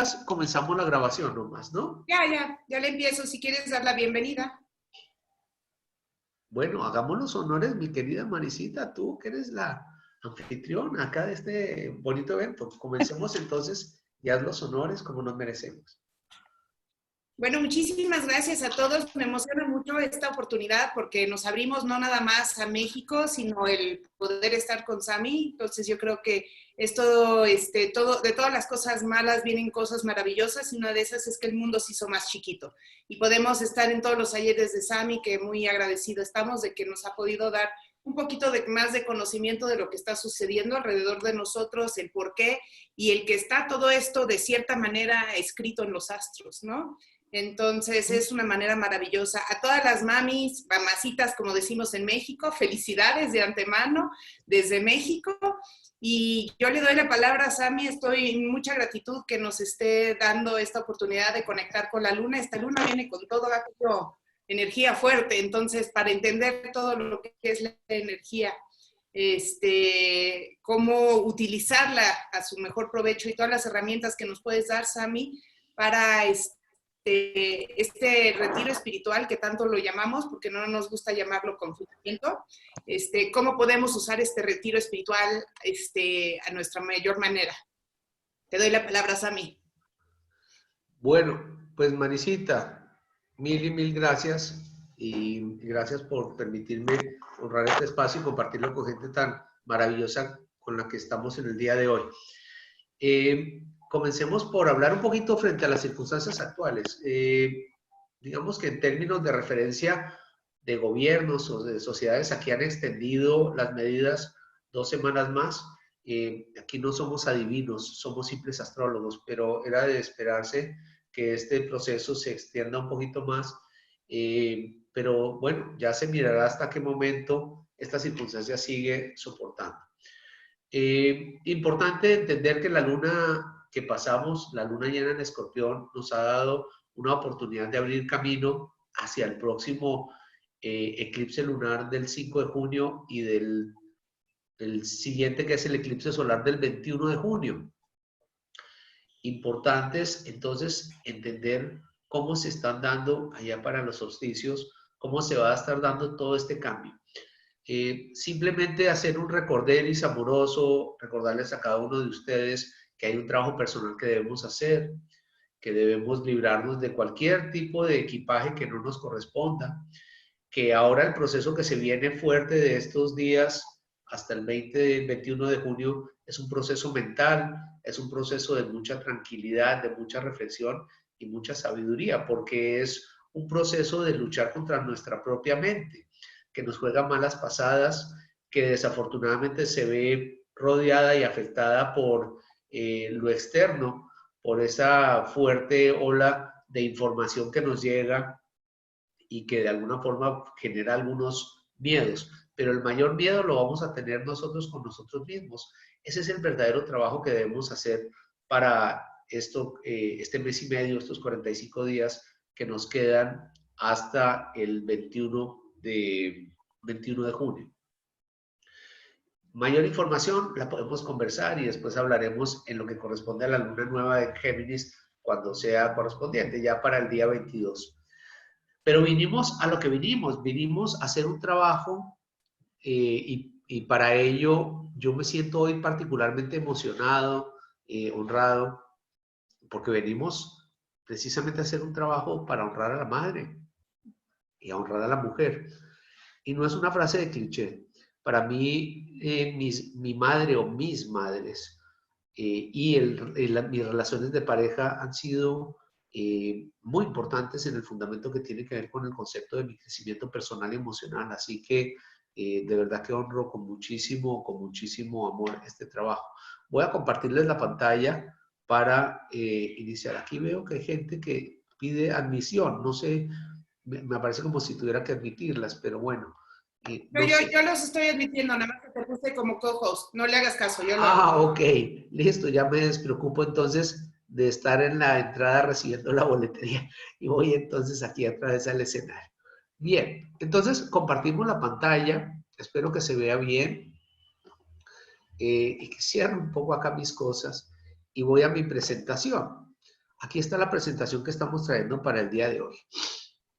listas, comenzamos la grabación nomás, ¿no? Ya le empiezo. Si quieres dar la bienvenida. Bueno, hagamos los honores, mi querida Marisita, tú que eres la anfitriona acá de este bonito evento. Comencemos entonces y haz los honores como nos merecemos. Bueno, muchísimas gracias a todos. Me emociona mucho esta oportunidad porque nos abrimos no nada más a México, sino el poder estar con Sami. Entonces yo creo que es todo, de todas las cosas malas vienen cosas maravillosas y una de esas es que el mundo se hizo más chiquito. Y podemos estar en todos los talleres de Sami, que muy agradecido estamos de que nos ha podido dar un poquito más de conocimiento de lo que está sucediendo alrededor de nosotros, el por qué y el que está todo esto de cierta manera escrito en los astros, ¿no? Entonces es una manera maravillosa. A todas las mamis, mamacitas, como decimos en México, felicidades de antemano desde México. Y yo le doy la palabra a Sami, estoy en mucha gratitud que nos esté dando esta oportunidad de conectar con la luna. Esta luna viene con todo aquello, energía fuerte, entonces para entender todo lo que es la energía, cómo utilizarla a su mejor provecho y todas las herramientas que nos puedes dar, Sami, para este retiro espiritual que tanto lo llamamos, porque no nos gusta llamarlo confinamiento, cómo podemos usar este retiro espiritual a nuestra mayor manera. Te doy la palabra, Sami. Bueno, pues Marisita, mil y mil gracias y gracias por permitirme honrar este espacio y compartirlo con gente tan maravillosa con la que estamos en el día de hoy. Comencemos por hablar un poquito frente a las circunstancias actuales. Digamos que en términos de referencia de gobiernos o de sociedades, aquí han extendido las medidas 2 semanas más. Aquí no somos adivinos, somos simples astrólogos, pero era de esperarse que este proceso se extienda un poquito más. Pero bueno, ya se mirará hasta qué momento esta circunstancia sigue soportando. Importante entender que la luna que pasamos, la luna llena en Escorpión, nos ha dado una oportunidad de abrir camino hacia el próximo eclipse lunar del 5 de junio y del siguiente, que es el eclipse solar del 21 de junio. Importantes entonces entender cómo se están dando allá para los solsticios, cómo se va a estar dando todo este cambio. Simplemente hacer un recorderis amoroso, recordarles a cada uno de ustedes que hay un trabajo personal que debemos hacer, que debemos librarnos de cualquier tipo de equipaje que no nos corresponda, que ahora el proceso que se viene fuerte de estos días hasta el 21 de junio es un proceso mental, es un proceso de mucha tranquilidad, de mucha reflexión y mucha sabiduría, porque es un proceso de luchar contra nuestra propia mente, que nos juega malas pasadas, que desafortunadamente se ve rodeada y afectada por lo externo, por esa fuerte ola de información que nos llega y que de alguna forma genera algunos miedos. Pero el mayor miedo lo vamos a tener nosotros con nosotros mismos. Ese es el verdadero trabajo que debemos hacer para este mes y medio, estos 45 días que nos quedan hasta el 21 de junio. Mayor información la podemos conversar y después hablaremos en lo que corresponde a la luna nueva de Géminis cuando sea correspondiente, ya para el día 22. Pero vinimos a lo que vinimos a hacer un trabajo y para ello yo me siento hoy particularmente emocionado, honrado, porque venimos precisamente a hacer un trabajo para honrar a la madre y a honrar a la mujer. Y no es una frase de cliché. Para mí, mi madre o mis madres y mis relaciones de pareja han sido muy importantes en el fundamento que tiene que ver con el concepto de mi crecimiento personal y emocional. Así que de verdad que honro con muchísimo amor este trabajo. Voy a compartirles la pantalla para iniciar. Aquí veo que hay gente que pide admisión. No sé, me parece como si tuviera que admitirlas, pero bueno. No sé. Yo los estoy admitiendo, nada más que te puse como co-host. No le hagas caso, yo lo hago. Ok, listo, ya me despreocupo entonces de estar en la entrada recibiendo la boletería y voy entonces aquí a través del escenario. Bien, entonces compartimos la pantalla, espero que se vea bien y que cierre un poco acá mis cosas y voy a mi presentación. aquí está la presentación que estamos trayendo para el día de hoy.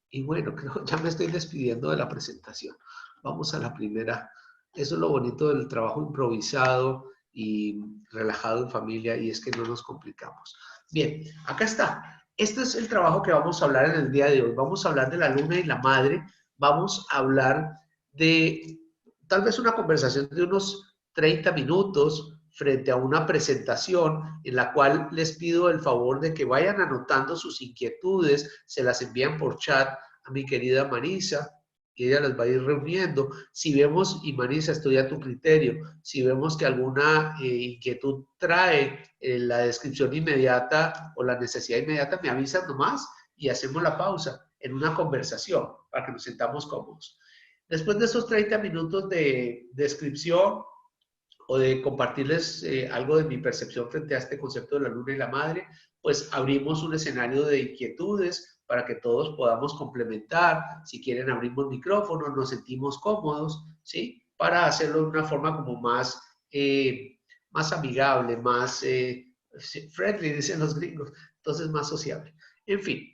Y bueno, creo que ya me estoy despidiendo de la presentación. Vamos a la primera. Eso es lo bonito del trabajo improvisado y relajado en familia, y es que no nos complicamos. Bien, acá está. Este es el trabajo que vamos a hablar en el día de hoy. Vamos a hablar de la luna y la madre. Vamos a hablar de tal vez una conversación de unos 30 minutos frente a una presentación en la cual les pido el favor de que vayan anotando sus inquietudes, se las envían por chat a mi querida Marisa, y ella las va a ir reuniendo. Si vemos, y Marisa, estoy a tu criterio, si vemos que alguna inquietud trae la descripción inmediata o la necesidad inmediata, me avisan nomás y hacemos la pausa en una conversación para que nos sentamos cómodos. Después de esos 30 minutos de descripción o de compartirles algo de mi percepción frente a este concepto de la luna y la madre, pues abrimos un escenario de inquietudes para que todos podamos complementar. Si quieren abrimos micrófonos, nos sentimos cómodos, ¿sí? Para hacerlo de una forma como más, más amigable, más friendly, dicen los gringos, entonces más sociable. En fin,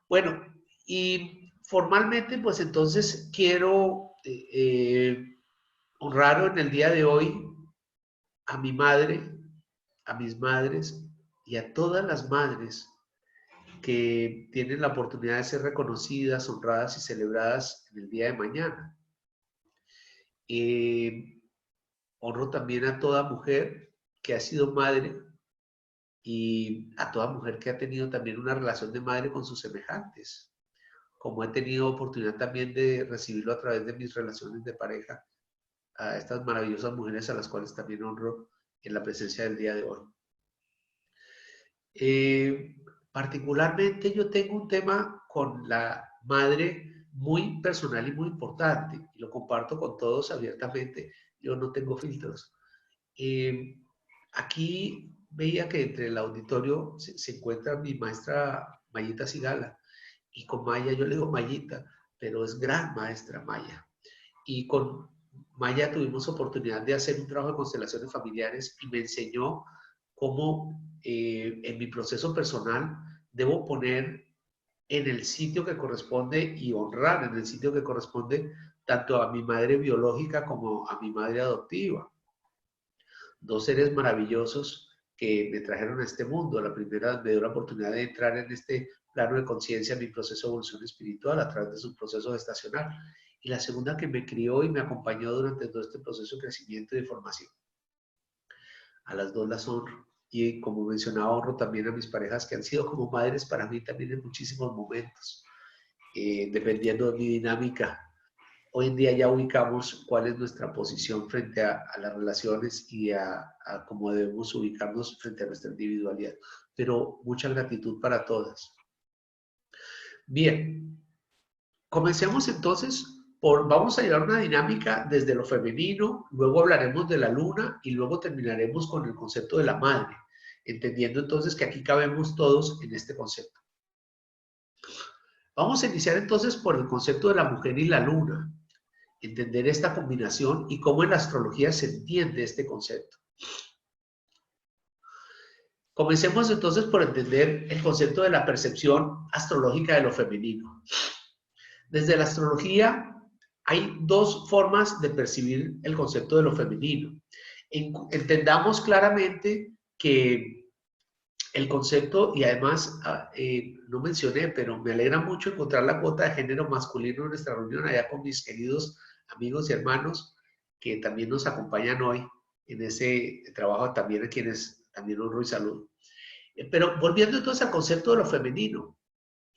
bueno, y formalmente, pues entonces quiero honrar en el día de hoy a mi madre, a mis madres y a todas las madres que tienen la oportunidad de ser reconocidas, honradas y celebradas en el día de mañana. Honro también a toda mujer que ha sido madre y a toda mujer que ha tenido también una relación de madre con sus semejantes, como he tenido oportunidad también de recibirlo a través de mis relaciones de pareja, a estas maravillosas mujeres a las cuales también honro en la presencia del día de hoy. Particularmente yo tengo un tema con la madre muy personal y muy importante, y lo comparto con todos abiertamente, yo no tengo filtros. Aquí veía que entre el auditorio se encuentra mi maestra Mayita Sigala, y con Maya, yo le digo Mayita, pero es gran maestra Maya. Y con Maya tuvimos oportunidad de hacer un trabajo de constelaciones familiares y me enseñó cómo en mi proceso personal debo poner en el sitio que corresponde y honrar en el sitio que corresponde tanto a mi madre biológica como a mi madre adoptiva. Dos seres maravillosos que me trajeron a este mundo. La primera me dio la oportunidad de entrar en este plano de conciencia en mi proceso de evolución espiritual a través de su proceso gestacional. Y la segunda que me crió y me acompañó durante todo este proceso de crecimiento y de formación. A las dos las honro. Y como mencionaba, honro también a mis parejas que han sido como madres para mí también en muchísimos momentos, dependiendo de mi dinámica. Hoy en día ya ubicamos cuál es nuestra posición frente a las relaciones y a cómo debemos ubicarnos frente a nuestra individualidad. Pero mucha gratitud para todas. Bien, comencemos entonces vamos a llevar una dinámica desde lo femenino, luego hablaremos de la luna y luego terminaremos con el concepto de la madre, entendiendo entonces que aquí cabemos todos en este concepto. Vamos a iniciar entonces por el concepto de la mujer y la luna, entender esta combinación y cómo en la astrología se entiende este concepto. Comencemos entonces por entender el concepto de la percepción astrológica de lo femenino. Desde la astrología hay dos formas de percibir el concepto de lo femenino. Entendamos claramente que el concepto, y además no mencioné, pero me alegra mucho encontrar la cuota de género masculino en nuestra reunión allá con mis queridos amigos y hermanos que también nos acompañan hoy en ese trabajo, también a quienes también honro y saludo. Pero volviendo entonces al concepto de lo femenino.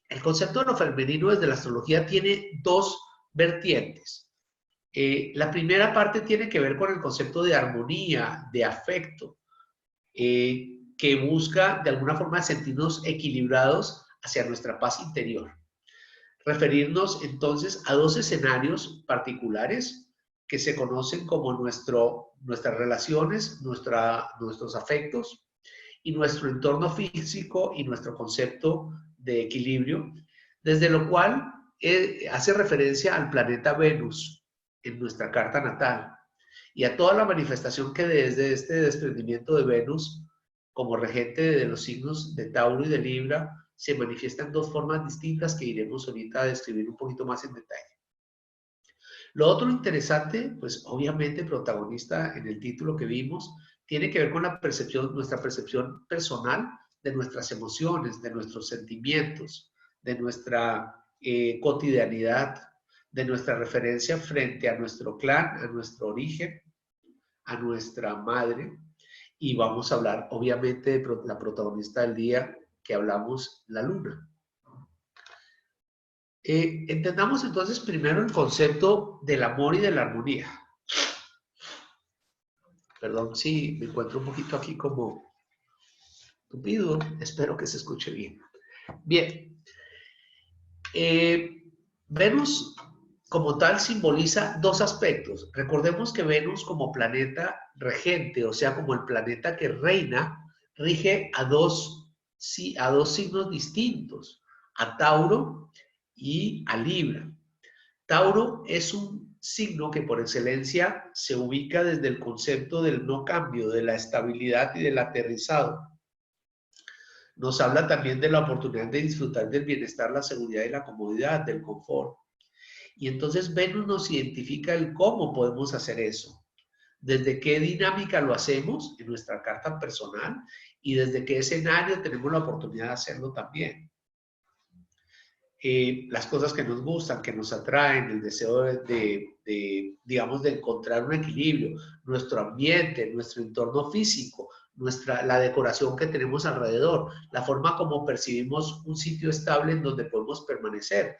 El concepto de lo femenino desde la astrología tiene dos vertientes. La primera parte tiene que ver con el concepto de armonía, de afecto, que busca de alguna forma sentirnos equilibrados hacia nuestra paz interior. Referirnos entonces a dos escenarios particulares que se conocen como nuestras relaciones, nuestros afectos y nuestro entorno físico y nuestro concepto de equilibrio, desde lo cual hace referencia al planeta Venus en nuestra carta natal y a toda la manifestación que desde este desprendimiento de Venus como regente de los signos de Tauro y de Libra, se manifiesta en dos formas distintas que iremos ahorita a describir un poquito más en detalle. Lo otro interesante, pues obviamente protagonista en el título que vimos, tiene que ver con la percepción, nuestra percepción personal de nuestras emociones, de nuestros sentimientos, de nuestra cotidianidad, de nuestra referencia frente a nuestro clan, a nuestro origen, a nuestra madre. Y vamos a hablar obviamente de la protagonista del día que hablamos, la luna. Entendamos entonces primero el concepto del amor y de la armonía. Perdón si me encuentro un poquito aquí como tupido, espero que se escuche bien. Bien, Venus como tal simboliza dos aspectos. Recordemos que Venus como planeta regente, o sea, como el planeta que reina, rige a dos signos distintos, a Tauro y a Libra. Tauro es un signo que por excelencia se ubica desde el concepto del no cambio, de la estabilidad y del aterrizado. Nos habla también de la oportunidad de disfrutar del bienestar, la seguridad y la comodidad, del confort. Y entonces Venus nos identifica el cómo podemos hacer eso, desde qué dinámica lo hacemos en nuestra carta personal y desde qué escenario tenemos la oportunidad de hacerlo también. Las cosas que nos gustan, que nos atraen, el deseo digamos, de encontrar un equilibrio, nuestro ambiente, nuestro entorno físico, la decoración que tenemos alrededor, la forma como percibimos un sitio estable en donde podemos permanecer.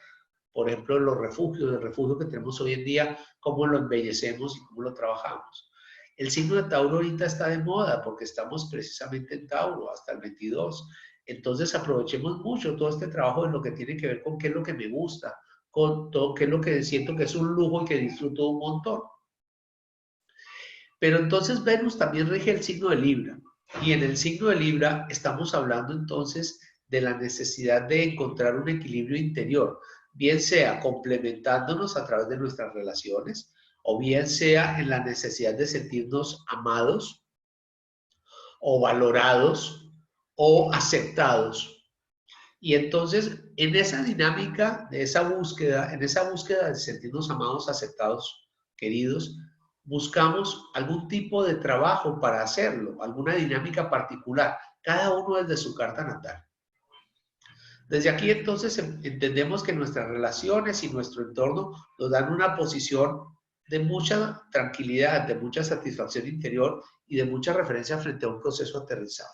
Por ejemplo, los refugios, el refugio que tenemos hoy en día, cómo lo embellecemos y cómo lo trabajamos. El signo de Tauro ahorita está de moda porque estamos precisamente en Tauro hasta el 22. Entonces aprovechemos mucho todo este trabajo en lo que tiene que ver con qué es lo que me gusta, con todo qué es lo que siento que es un lujo y que disfruto un montón. Pero entonces Venus también rige el signo de Libra. Y en el signo de Libra estamos hablando entonces de la necesidad de encontrar un equilibrio interior, bien sea complementándonos a través de nuestras relaciones, o bien sea en la necesidad de sentirnos amados, o valorados, o aceptados. Y entonces, en esa dinámica de esa búsqueda, en esa búsqueda de sentirnos amados, aceptados, queridos, buscamos algún tipo de trabajo para hacerlo, alguna dinámica particular, cada uno desde su carta natal. Desde aquí entonces entendemos que nuestras relaciones y nuestro entorno nos dan una posición de mucha tranquilidad, de mucha satisfacción interior y de mucha referencia frente a un proceso aterrizado.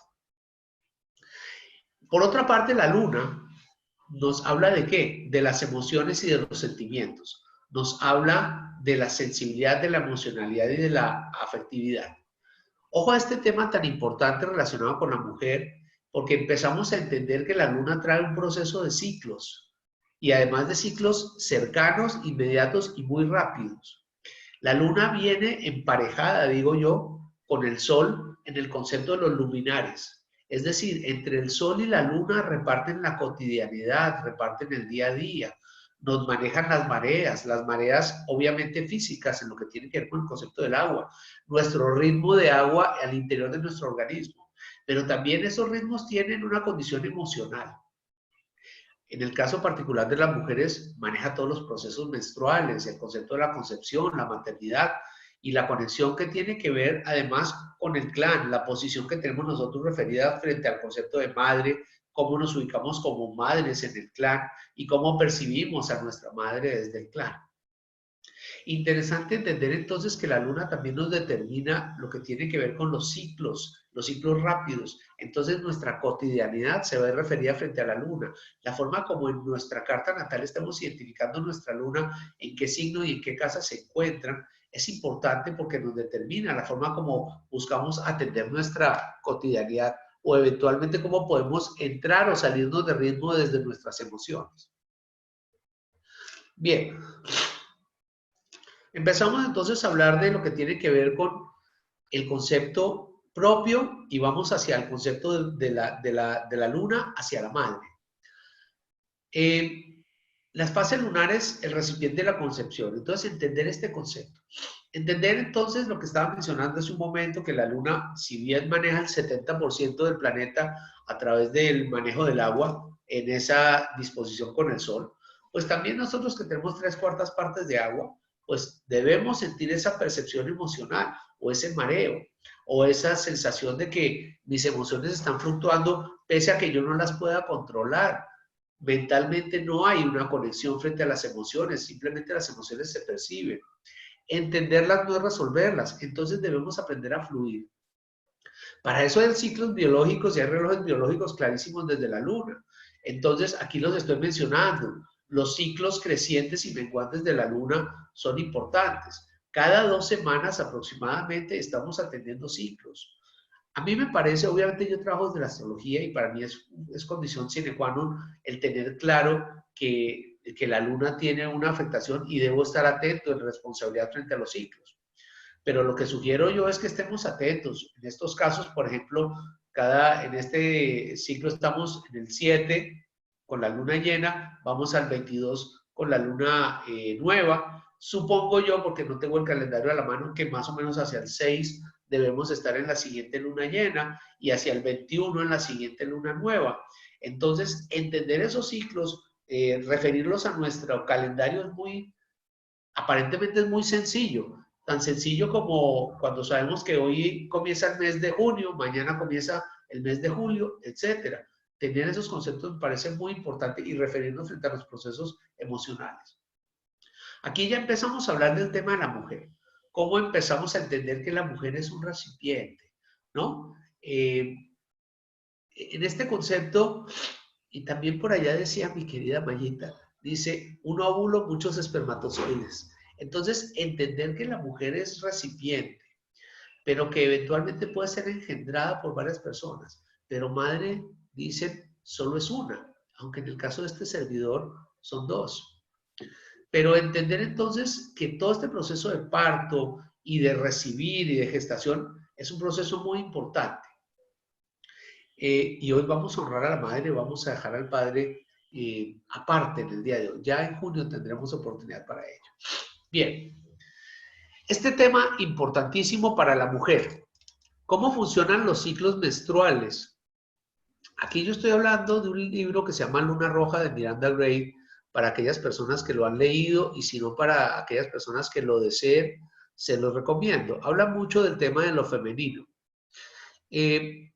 Por otra parte, la luna nos habla de qué? De las emociones y de los sentimientos. Nos habla de la sensibilidad, de la emocionalidad y de la afectividad. Ojo a este tema tan importante relacionado con la mujer, porque empezamos a entender que la luna trae un proceso de ciclos, y además de ciclos cercanos, inmediatos y muy rápidos. La luna viene emparejada, digo yo, con el sol en el concepto de los luminares. Es decir, entre el sol y la luna reparten la cotidianidad, reparten el día a día, nos manejan las mareas obviamente físicas en lo que tiene que ver con el concepto del agua, nuestro ritmo de agua al interior de nuestro organismo, pero también esos ritmos tienen una condición emocional. En el caso particular de las mujeres, maneja todos los procesos menstruales, el concepto de la concepción, la maternidad y la conexión que tiene que ver además con el clan, la posición que tenemos nosotros referida frente al concepto de madre, cómo nos ubicamos como madres en el clan y cómo percibimos a nuestra madre desde el clan. Interesante entender entonces que la luna también nos determina lo que tiene que ver con los ciclos rápidos. Entonces nuestra cotidianidad se va a referir frente a la luna. La forma como en nuestra carta natal estamos identificando nuestra luna, en qué signo y en qué casa se encuentran, es importante porque nos determina la forma como buscamos atender nuestra cotidianidad o eventualmente cómo podemos entrar o salirnos de ritmo desde nuestras emociones. Bien. Empezamos entonces a hablar de lo que tiene que ver con el concepto propio y vamos hacia el concepto de la luna, hacia la madre. Las fases lunares, el recipiente de la concepción. Entonces, entender este concepto. Entender entonces lo que estaba mencionando hace un momento, que la Luna, si bien maneja el 70% del planeta a través del manejo del agua en esa disposición con el Sol, pues también nosotros que tenemos 3/4 partes de agua, pues debemos sentir esa percepción emocional o ese mareo o esa sensación de que mis emociones están fluctuando pese a que yo no las pueda controlar. Mentalmente no hay una conexión frente a las emociones, simplemente las emociones se perciben. Entenderlas no es resolverlas, entonces debemos aprender a fluir. Para eso hay ciclos biológicos y hay relojes biológicos clarísimos desde la luna. Entonces, aquí los estoy mencionando. Los ciclos crecientes y menguantes de la luna son importantes. Cada 2 semanas aproximadamente estamos atendiendo ciclos. A mí me parece, obviamente yo trabajo desde la astrología y para mí es condición sine qua non el tener claro que la luna tiene una afectación y debo estar atento en responsabilidad frente a los ciclos. Pero lo que sugiero yo es que estemos atentos. En estos casos, por ejemplo, en este ciclo estamos en el 7 con la luna llena, vamos al 22 con la luna nueva. Supongo yo, porque no tengo el calendario a la mano, que más o menos hacia el 6 debemos estar en la siguiente luna llena y hacia el 21 en la siguiente luna nueva. Entonces, entender esos ciclos, referirlos a nuestro calendario aparentemente es muy sencillo. Tan sencillo como cuando sabemos que hoy comienza el mes de junio, mañana comienza el mes de julio, etcétera. Tener esos conceptos me parece muy importante y referirnos frente a los procesos emocionales. Aquí ya empezamos a hablar del tema de la mujer. Cómo empezamos a entender que la mujer es un recipiente, ¿no? En este concepto, y también por allá decía mi querida Mayita, dice, un óvulo, muchos espermatozoides. Entonces, entender que la mujer es recipiente, pero que eventualmente puede ser engendrada por varias personas. Pero madre, dicen, solo es una, aunque en el caso de este servidor son dos. Pero entender entonces que todo este proceso de parto y de recibir y de gestación es un proceso muy importante. Y hoy vamos a honrar a la madre, vamos a dejar al padre aparte en el día de hoy. Ya en junio tendremos oportunidad para ello. Bien, este tema importantísimo para la mujer. ¿Cómo funcionan los ciclos menstruales? Aquí yo estoy hablando de un libro que se llama Luna Roja de Miranda Gray, para aquellas personas que lo han leído y si no para aquellas personas que lo deseen, se los recomiendo. Habla mucho del tema de lo femenino.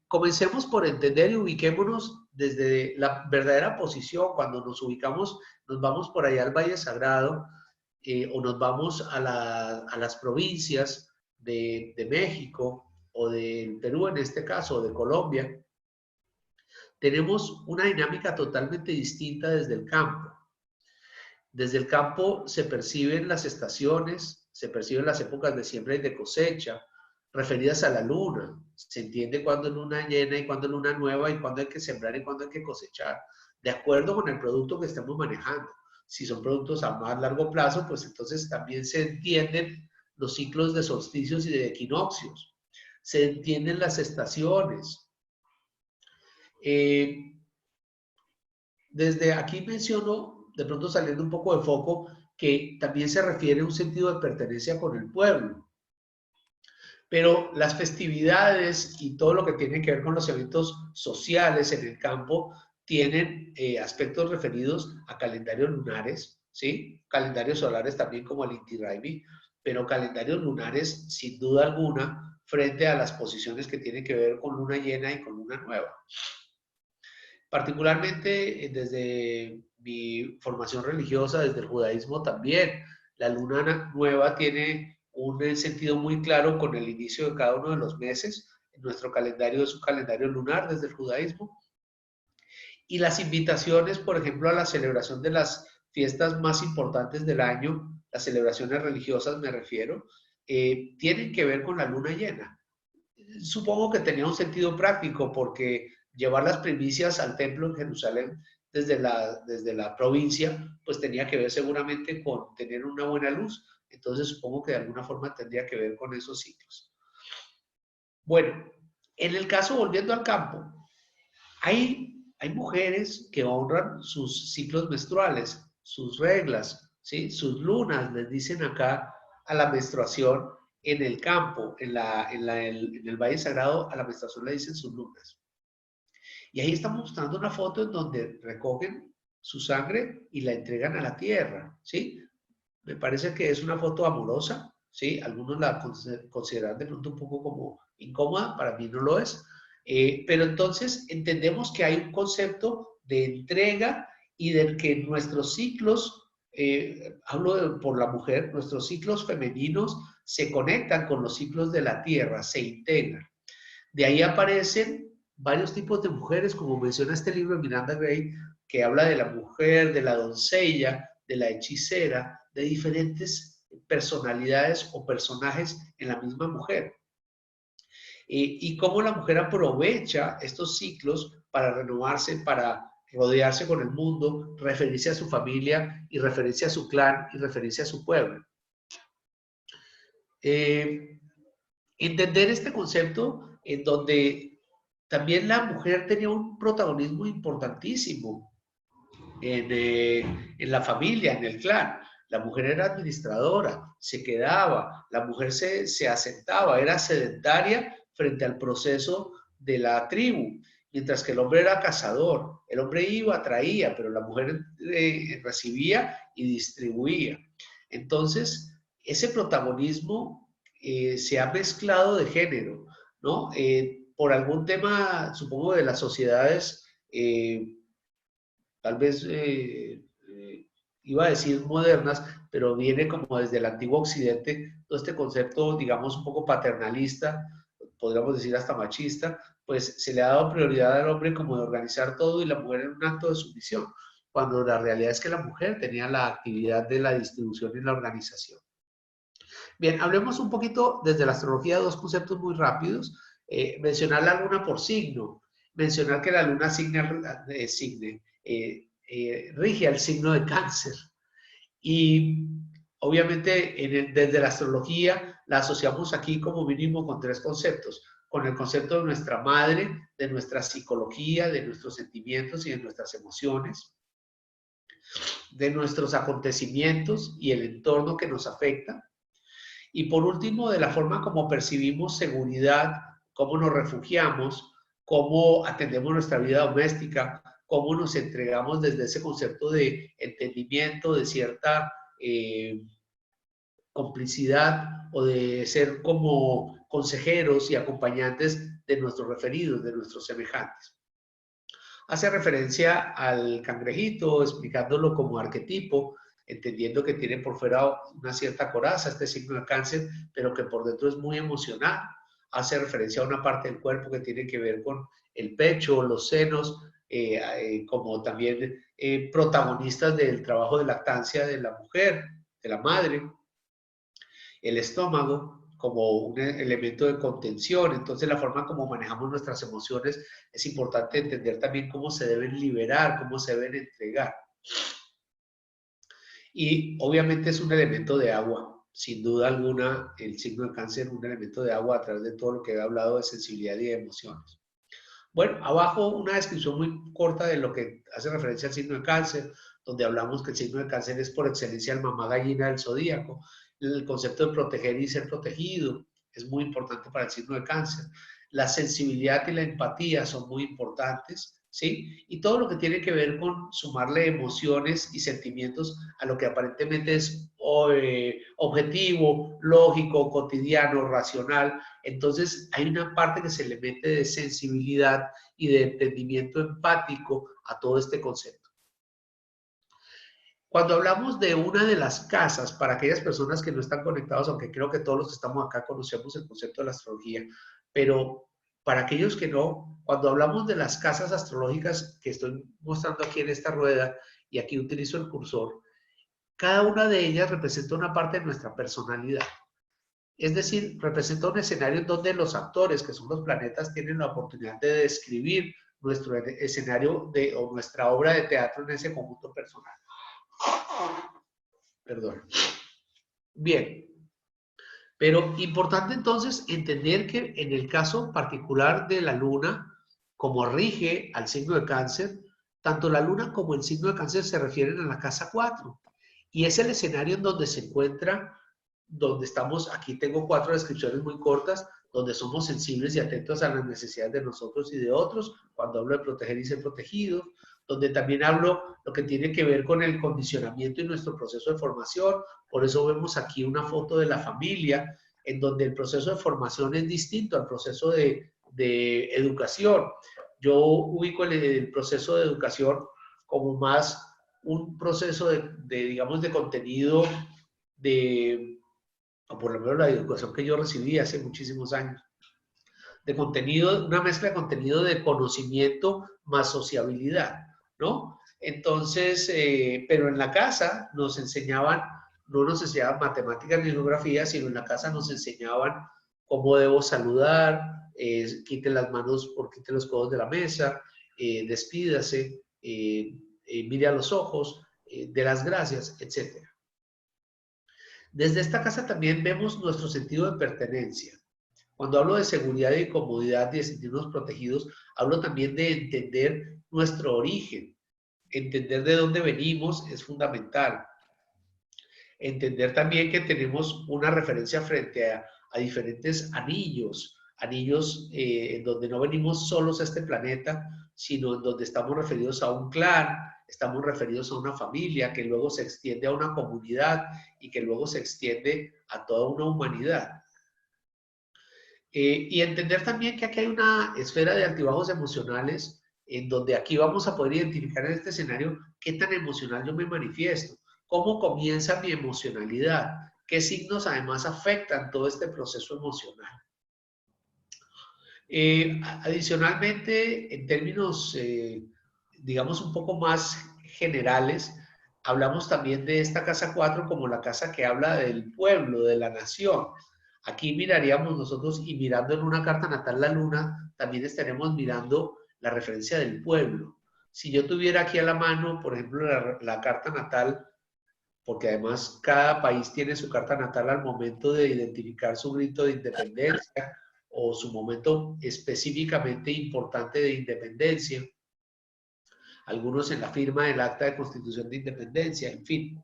Comencemos por entender y ubiquémonos desde la verdadera posición. Cuando nos ubicamos, nos vamos por allá al Valle Sagrado o nos vamos a las provincias de México o del Perú en este caso, o de Colombia. Tenemos una dinámica totalmente distinta desde el campo. Desde el campo se perciben las estaciones, se perciben las épocas de siembra y de cosecha, referidas a la luna. Se entiende cuándo es luna llena y cuándo es luna nueva y cuándo hay que sembrar y cuándo hay que cosechar, de acuerdo con el producto que estemos manejando. Si son productos a más largo plazo, pues entonces también se entienden los ciclos de solsticios y de equinoccios. Se entienden las estaciones. Desde aquí menciono, de pronto saliendo un poco de foco, que también se refiere a un sentido de pertenencia con el pueblo. Pero las festividades y todo lo que tiene que ver con los eventos sociales en el campo tienen aspectos referidos a calendarios lunares, ¿sí? Calendarios solares también como el Inti Raymi, pero calendarios lunares sin duda alguna frente a las posiciones que tienen que ver con luna llena y con luna nueva. Particularmente desde mi formación religiosa, desde el judaísmo también, la luna nueva tiene un sentido muy claro con el inicio de cada uno de los meses. Nuestro calendario es un calendario lunar desde el judaísmo. Y las invitaciones, por ejemplo, a la celebración de las fiestas más importantes del año, las celebraciones religiosas me refiero, tienen que ver con la luna llena. Supongo que tenía un sentido práctico porque llevar las primicias al templo en Jerusalén desde la provincia, pues tenía que ver seguramente con tener una buena luz. Entonces supongo que de alguna forma tendría que ver con esos ciclos. Bueno, en el caso, volviendo al campo, hay mujeres que honran sus ciclos menstruales, sus reglas, ¿sí? Sus lunas, les dicen acá a la menstruación en el campo, en el Valle Sagrado, a la menstruación le dicen sus lunas. Y ahí estamos mostrando una foto en donde recogen su sangre y la entregan a la tierra, ¿sí? Me parece que es una foto amorosa, ¿sí? Algunos la consideran de pronto un poco como incómoda, para mí no lo es. Pero entonces entendemos que hay un concepto de entrega y de que nuestros ciclos, por la mujer, nuestros ciclos femeninos se conectan con los ciclos de la tierra, se integran. De ahí aparecen varios tipos de mujeres, como menciona este libro de Miranda Gray, que habla de la mujer, de la doncella, de la hechicera, de diferentes personalidades o personajes en la misma mujer. Y cómo la mujer aprovecha estos ciclos para renovarse, para rodearse con el mundo, referirse a su familia y referirse a su clan y referirse a su pueblo. Entender este concepto en donde también la mujer tenía un protagonismo importantísimo en la familia, en el clan. La mujer era administradora, se quedaba, la mujer se asentaba, era sedentaria frente al proceso de la tribu, mientras que el hombre era cazador. El hombre iba, traía, pero la mujer recibía y distribuía. Entonces, ese protagonismo se ha mezclado de género, ¿no? Por algún tema, supongo, de las sociedades, tal vez iba a decir modernas, pero viene como desde el antiguo occidente, todo este concepto, digamos, un poco paternalista, podríamos decir hasta machista, pues se le ha dado prioridad al hombre como de organizar todo y la mujer en un acto de sumisión, cuando la realidad es que la mujer tenía la actividad de la distribución y la organización. Bien, hablemos un poquito desde la astrología, dos conceptos muy rápidos. Mencionar la luna por signo, mencionar que la luna rige al signo de Cáncer. Y obviamente desde la astrología la asociamos aquí como mínimo con tres conceptos. Con el concepto de nuestra madre, de nuestra psicología, de nuestros sentimientos y de nuestras emociones, de nuestros acontecimientos y el entorno que nos afecta. Y por último, de la forma como percibimos seguridad, cómo nos refugiamos, cómo atendemos nuestra vida doméstica, cómo nos entregamos desde ese concepto de entendimiento, de cierta complicidad o de ser como consejeros y acompañantes de nuestros referidos, de nuestros semejantes. Hace referencia al cangrejito, explicándolo como arquetipo, entendiendo que tiene por fuera una cierta coraza, este signo de Cáncer, pero que por dentro es muy emocional. Hace referencia a una parte del cuerpo que tiene que ver con el pecho, los senos, como también protagonistas del trabajo de lactancia de la mujer, de la madre, el estómago como un elemento de contención. Entonces la forma como manejamos nuestras emociones es importante entender también cómo se deben liberar, cómo se deben entregar. Y obviamente es un elemento de agua, sin duda alguna el signo de Cáncer es un elemento de agua a través de todo lo que he hablado de sensibilidad y de emociones. Bueno, abajo una descripción muy corta de lo que hace referencia al signo de Cáncer, donde hablamos que el signo de Cáncer es por excelencia el mamá gallina del zodíaco. El concepto de proteger y ser protegido es muy importante para el signo de Cáncer. La sensibilidad y la empatía son muy importantes, ¿sí? Y todo lo que tiene que ver con sumarle emociones y sentimientos a lo que aparentemente es objetivo, lógico, cotidiano, racional. Entonces hay una parte que se le mete de sensibilidad y de entendimiento empático a todo este concepto. Cuando hablamos de una de las casas, para aquellas personas que no están conectados, aunque creo que todos los que estamos acá conocemos el concepto de la astrología, pero para aquellos que no, cuando hablamos de las casas astrológicas que estoy mostrando aquí en esta rueda, y aquí utilizo el cursor, cada una de ellas representa una parte de nuestra personalidad. Es decir, representa un escenario en donde los actores, que son los planetas, tienen la oportunidad de describir nuestro escenario o nuestra obra de teatro en ese conjunto personal. Perdón. Bien. Pero importante entonces entender que en el caso particular de la luna, como rige al signo de Cáncer, tanto la luna como el signo de Cáncer se refieren a la casa 4. Y es el escenario en donde se encuentra donde estamos, aquí tengo 4 descripciones muy cortas, donde somos sensibles y atentos a las necesidades de nosotros y de otros, cuando hablo de proteger y ser protegidos, donde también hablo lo que tiene que ver con el condicionamiento y nuestro proceso de formación. Por eso vemos aquí una foto de la familia, en donde el proceso de formación es distinto al proceso de educación. Yo ubico el proceso de educación como más un proceso digamos, de contenido o por lo menos la educación que yo recibí hace muchísimos años, de contenido, una mezcla de contenido de conocimiento más sociabilidad, ¿no? Entonces, pero en la casa no nos enseñaban matemáticas ni geografía, sino en la casa nos enseñaban cómo debo saludar, quite las manos, quite los codos de la mesa, despídase, mire a los ojos, de las gracias, etc. Desde esta casa también vemos nuestro sentido de pertenencia. Cuando hablo de seguridad y comodidad y de sentirnos protegidos, hablo también de entender nuestro origen. Entender de dónde venimos es fundamental. Entender también que tenemos una referencia frente a diferentes anillos en donde no venimos solos a este planeta, sino en donde estamos referidos a un clan, estamos referidos a una familia que luego se extiende a una comunidad y que luego se extiende a toda una humanidad. Y entender también que aquí hay una esfera de altibajos emocionales en donde aquí vamos a poder identificar en este escenario qué tan emocional yo me manifiesto, cómo comienza mi emocionalidad, qué signos además afectan todo este proceso emocional. Adicionalmente, en términos, digamos, un poco más generales, hablamos también de esta casa 4 como la casa que habla del pueblo, de la nación. Aquí miraríamos nosotros, y mirando en una carta natal la luna, también estaremos mirando la referencia del pueblo. Si yo tuviera aquí a la mano, por ejemplo, la carta natal, porque además cada país tiene su carta natal al momento de identificar su grito de independencia o su momento específicamente importante de independencia, algunos en la firma del Acta de Constitución de Independencia, en fin.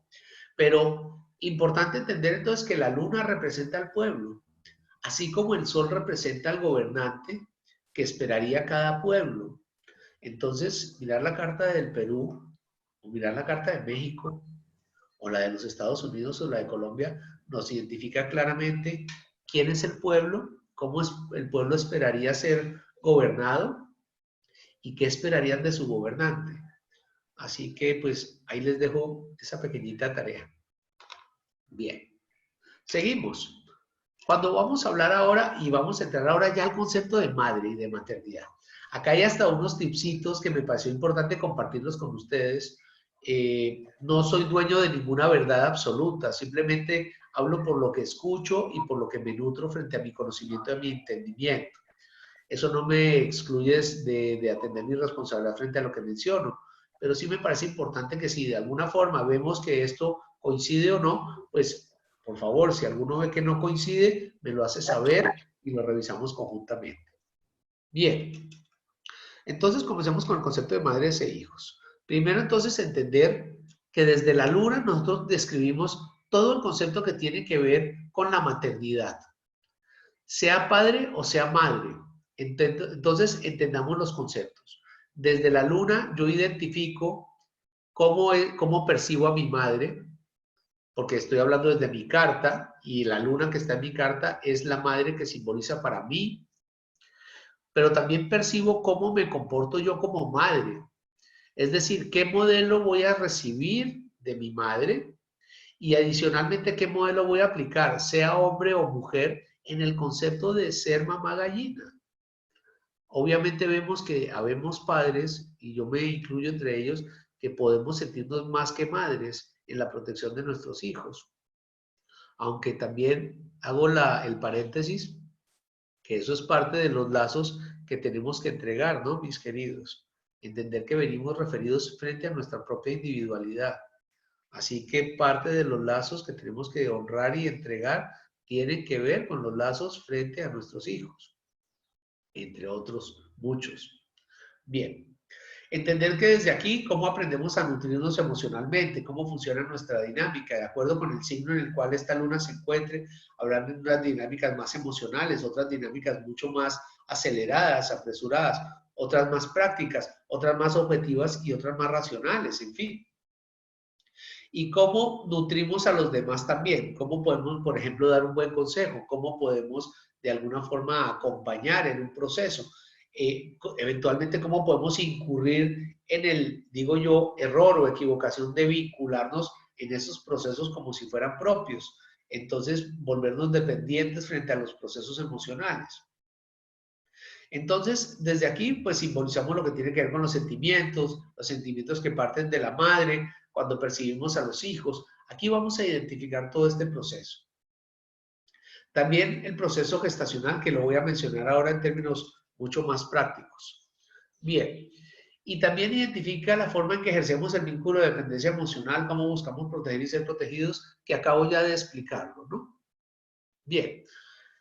Pero importante entender entonces que la luna representa al pueblo, así como el sol representa al gobernante que esperaría cada pueblo. Entonces, mirar la carta del Perú o mirar la carta de México o la de los Estados Unidos o la de Colombia nos identifica claramente quién es el pueblo, cómo el pueblo esperaría ser gobernado y qué esperarían de su gobernante. Así que pues ahí les dejo esa pequeñita tarea. Bien, seguimos. Cuando vamos a hablar ahora, y vamos a entrar ahora ya al concepto de madre y de maternidad. Acá hay hasta unos tipsitos que me pareció importante compartirlos con ustedes. No soy dueño de ninguna verdad absoluta, simplemente hablo por lo que escucho y por lo que me nutro frente a mi conocimiento y a mi entendimiento. Eso no me excluye de atender mi responsabilidad frente a lo que menciono, pero sí me parece importante que si de alguna forma vemos que esto coincide o no, pues por favor, si alguno ve que no coincide, me lo hace saber y lo revisamos conjuntamente. Bien, entonces comencemos con el concepto de madres e hijos. Primero entonces entender que desde la luna nosotros describimos todo el concepto que tiene que ver con la maternidad, sea padre o sea madre. Entonces entendamos los conceptos. Desde la luna yo identifico cómo percibo a mi madre, porque estoy hablando desde mi carta y la luna que está en mi carta es la madre que simboliza para mí, pero también percibo cómo me comporto yo como madre. Es decir, qué modelo voy a recibir de mi madre y adicionalmente qué modelo voy a aplicar, sea hombre o mujer, en el concepto de ser mamá gallina. Obviamente vemos que habemos padres, y yo me incluyo entre ellos, que podemos sentirnos más que madres en la protección de nuestros hijos. Aunque también hago el paréntesis, que eso es parte de los lazos que tenemos que entregar, ¿no, mis queridos? Entender que venimos referidos frente a nuestra propia individualidad. Así que parte de los lazos que tenemos que honrar y entregar tienen que ver con los lazos frente a nuestros hijos, entre otros muchos. Bien, Entender que desde aquí, cómo aprendemos a nutrirnos emocionalmente, cómo funciona nuestra dinámica, de acuerdo con el signo en el cual esta luna se encuentre, habrán de unas dinámicas más emocionales, otras dinámicas mucho más aceleradas, apresuradas, otras más prácticas, otras más objetivas y otras más racionales, en fin. Y cómo nutrimos a los demás también, cómo podemos, por ejemplo, dar un buen consejo, cómo podemos de alguna forma acompañar en un proceso. Eventualmente cómo podemos incurrir en el, digo yo, error o equivocación de vincularnos en esos procesos como si fueran propios. Entonces, volvernos dependientes frente a los procesos emocionales. Entonces, desde aquí, pues simbolizamos lo que tiene que ver con los sentimientos que parten de la madre, cuando percibimos a los hijos. Aquí vamos a identificar todo este proceso. También el proceso gestacional, que lo voy a mencionar ahora en términos mucho más prácticos. Bien, y también identifica la forma en que ejercemos el vínculo de dependencia emocional, cómo buscamos proteger y ser protegidos, que acabo ya de explicarlo, ¿no? Bien,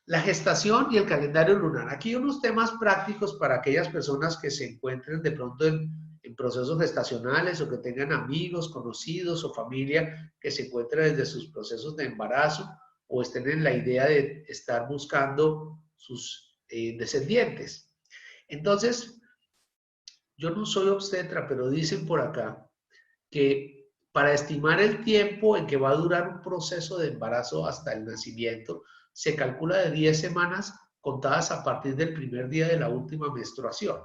la gestación y el calendario lunar. Aquí unos temas prácticos para aquellas personas que se encuentren de pronto en procesos gestacionales o que tengan amigos, conocidos o familia que se encuentren desde sus procesos de embarazo o estén en la idea de estar buscando sus descendientes. Entonces, yo no soy obstetra, pero dicen por acá que para estimar el tiempo en que va a durar un proceso de embarazo hasta el nacimiento, se calcula de 10 semanas contadas a partir del primer día de la última menstruación.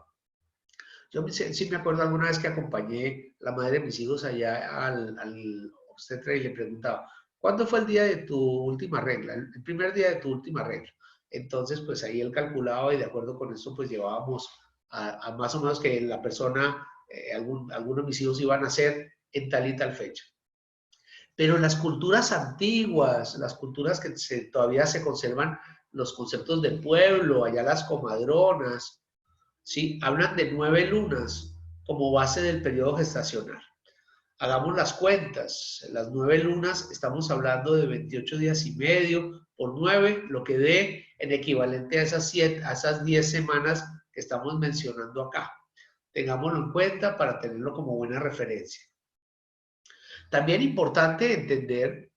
Yo sí me acuerdo alguna vez que acompañé a la madre de mis hijos allá al obstetra y le preguntaba, ¿cuándo fue el día de tu última regla? El primer día de tu última regla. Entonces, pues ahí él calculaba y de acuerdo con eso, pues llevábamos a más o menos que la persona, algunos de mis hijos iban a nacer en tal y tal fecha. Pero las culturas antiguas, las culturas que todavía se conservan los conceptos de pueblo, allá las comadronas, ¿sí? Hablan de 9 lunas como base del periodo gestacional. Hagamos las cuentas, las 9 lunas, estamos hablando de 28 días y medio por 9, lo que dé en equivalente a esas 10 semanas que estamos mencionando acá. Tengámoslo en cuenta para tenerlo como buena referencia. También importante entender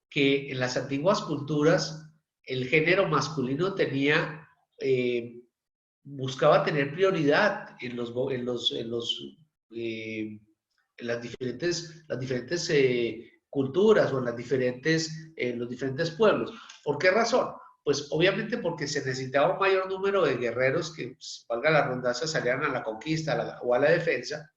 que en las antiguas culturas el género masculino buscaba tener prioridad en las diferentes culturas o en los diferentes pueblos. ¿Por qué razón? Pues obviamente porque se necesitaba un mayor número de guerreros que, pues, valga la redundancia, salieran a la conquista o a la defensa,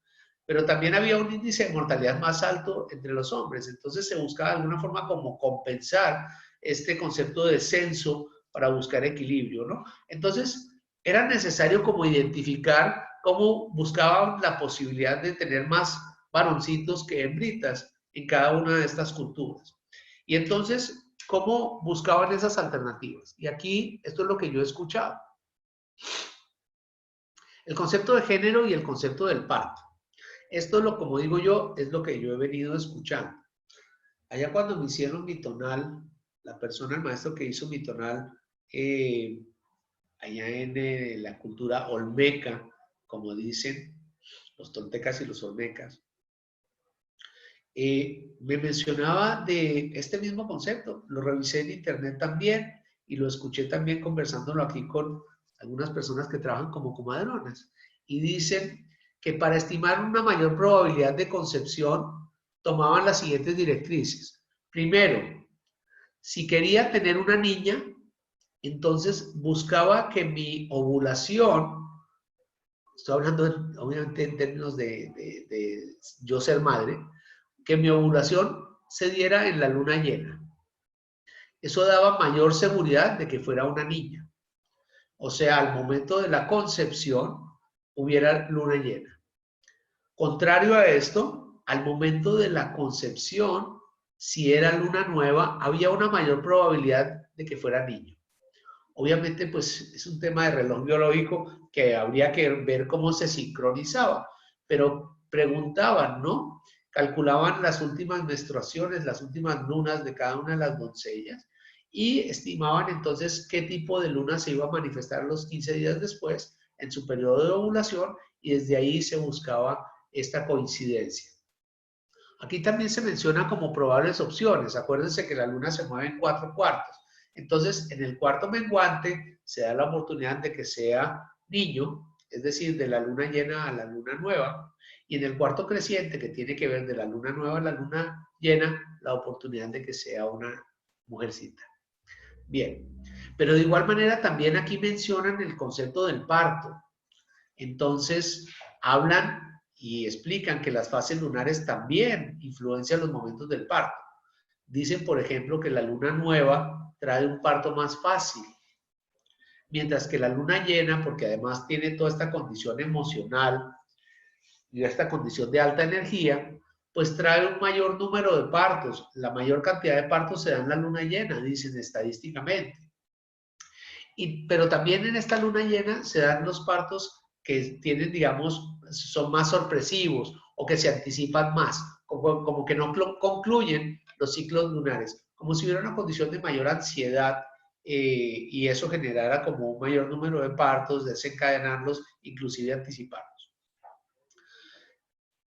pero también había un índice de mortalidad más alto entre los hombres. Entonces se buscaba de alguna forma como compensar este concepto de censo para buscar equilibrio, ¿no? Entonces era necesario como identificar cómo buscaban la posibilidad de tener más varoncitos que hembritas en cada una de estas culturas. Y entonces, ¿cómo buscaban esas alternativas? Y aquí, esto es lo que yo he escuchado. El concepto de género y el concepto del parto. Esto, como digo yo, es lo que yo he venido escuchando. Allá cuando me hicieron mi tonal, el maestro que hizo mi tonal, allá en la cultura olmeca, como dicen los toltecas y los olmecas, me mencionaba de este mismo concepto. Lo revisé en internet también y lo escuché también conversándolo aquí con algunas personas que trabajan como comadronas. Y dicen que para estimar una mayor probabilidad de concepción tomaban las siguientes directrices. Primero, si quería tener una niña, entonces buscaba que mi ovulación, estoy hablando obviamente en términos de yo ser madre, que mi ovulación se diera en la luna llena. Eso daba mayor seguridad de que fuera una niña. O sea, al momento de la concepción hubiera luna llena. Contrario a esto, al momento de la concepción, si era luna nueva, había una mayor probabilidad de que fuera niño. Obviamente, pues es un tema de reloj biológico que habría que ver cómo se sincronizaba, pero preguntaban, ¿no? Calculaban las últimas menstruaciones, las últimas lunas de cada una de las doncellas y estimaban entonces qué tipo de luna se iba a manifestar los 15 días después en su periodo de ovulación y desde ahí se buscaba esta coincidencia. Aquí también se menciona como probables opciones. Acuérdense que la luna se mueve en 4 cuartos. Entonces, en el cuarto menguante se da la oportunidad de que sea niño, es decir, de la luna llena a la luna nueva. Y en el cuarto creciente, que tiene que ver de la luna nueva a la luna llena, la oportunidad de que sea una mujercita. Bien, pero de igual manera también aquí mencionan el concepto del parto. Entonces, hablan y explican que las fases lunares también influencian los momentos del parto. Dicen, por ejemplo, que la luna nueva trae un parto más fácil, mientras que la luna llena, porque además tiene toda esta condición emocional y esta condición de alta energía, pues trae un mayor número de partos. La mayor cantidad de partos se da en la luna llena, dicen estadísticamente. Pero también en esta luna llena se dan los partos que tienen, digamos, son más sorpresivos o que se anticipan más, como que no concluyen los ciclos lunares, como si hubiera una condición de mayor ansiedad y eso generara como un mayor número de partos, desencadenarlos, inclusive anticiparlos.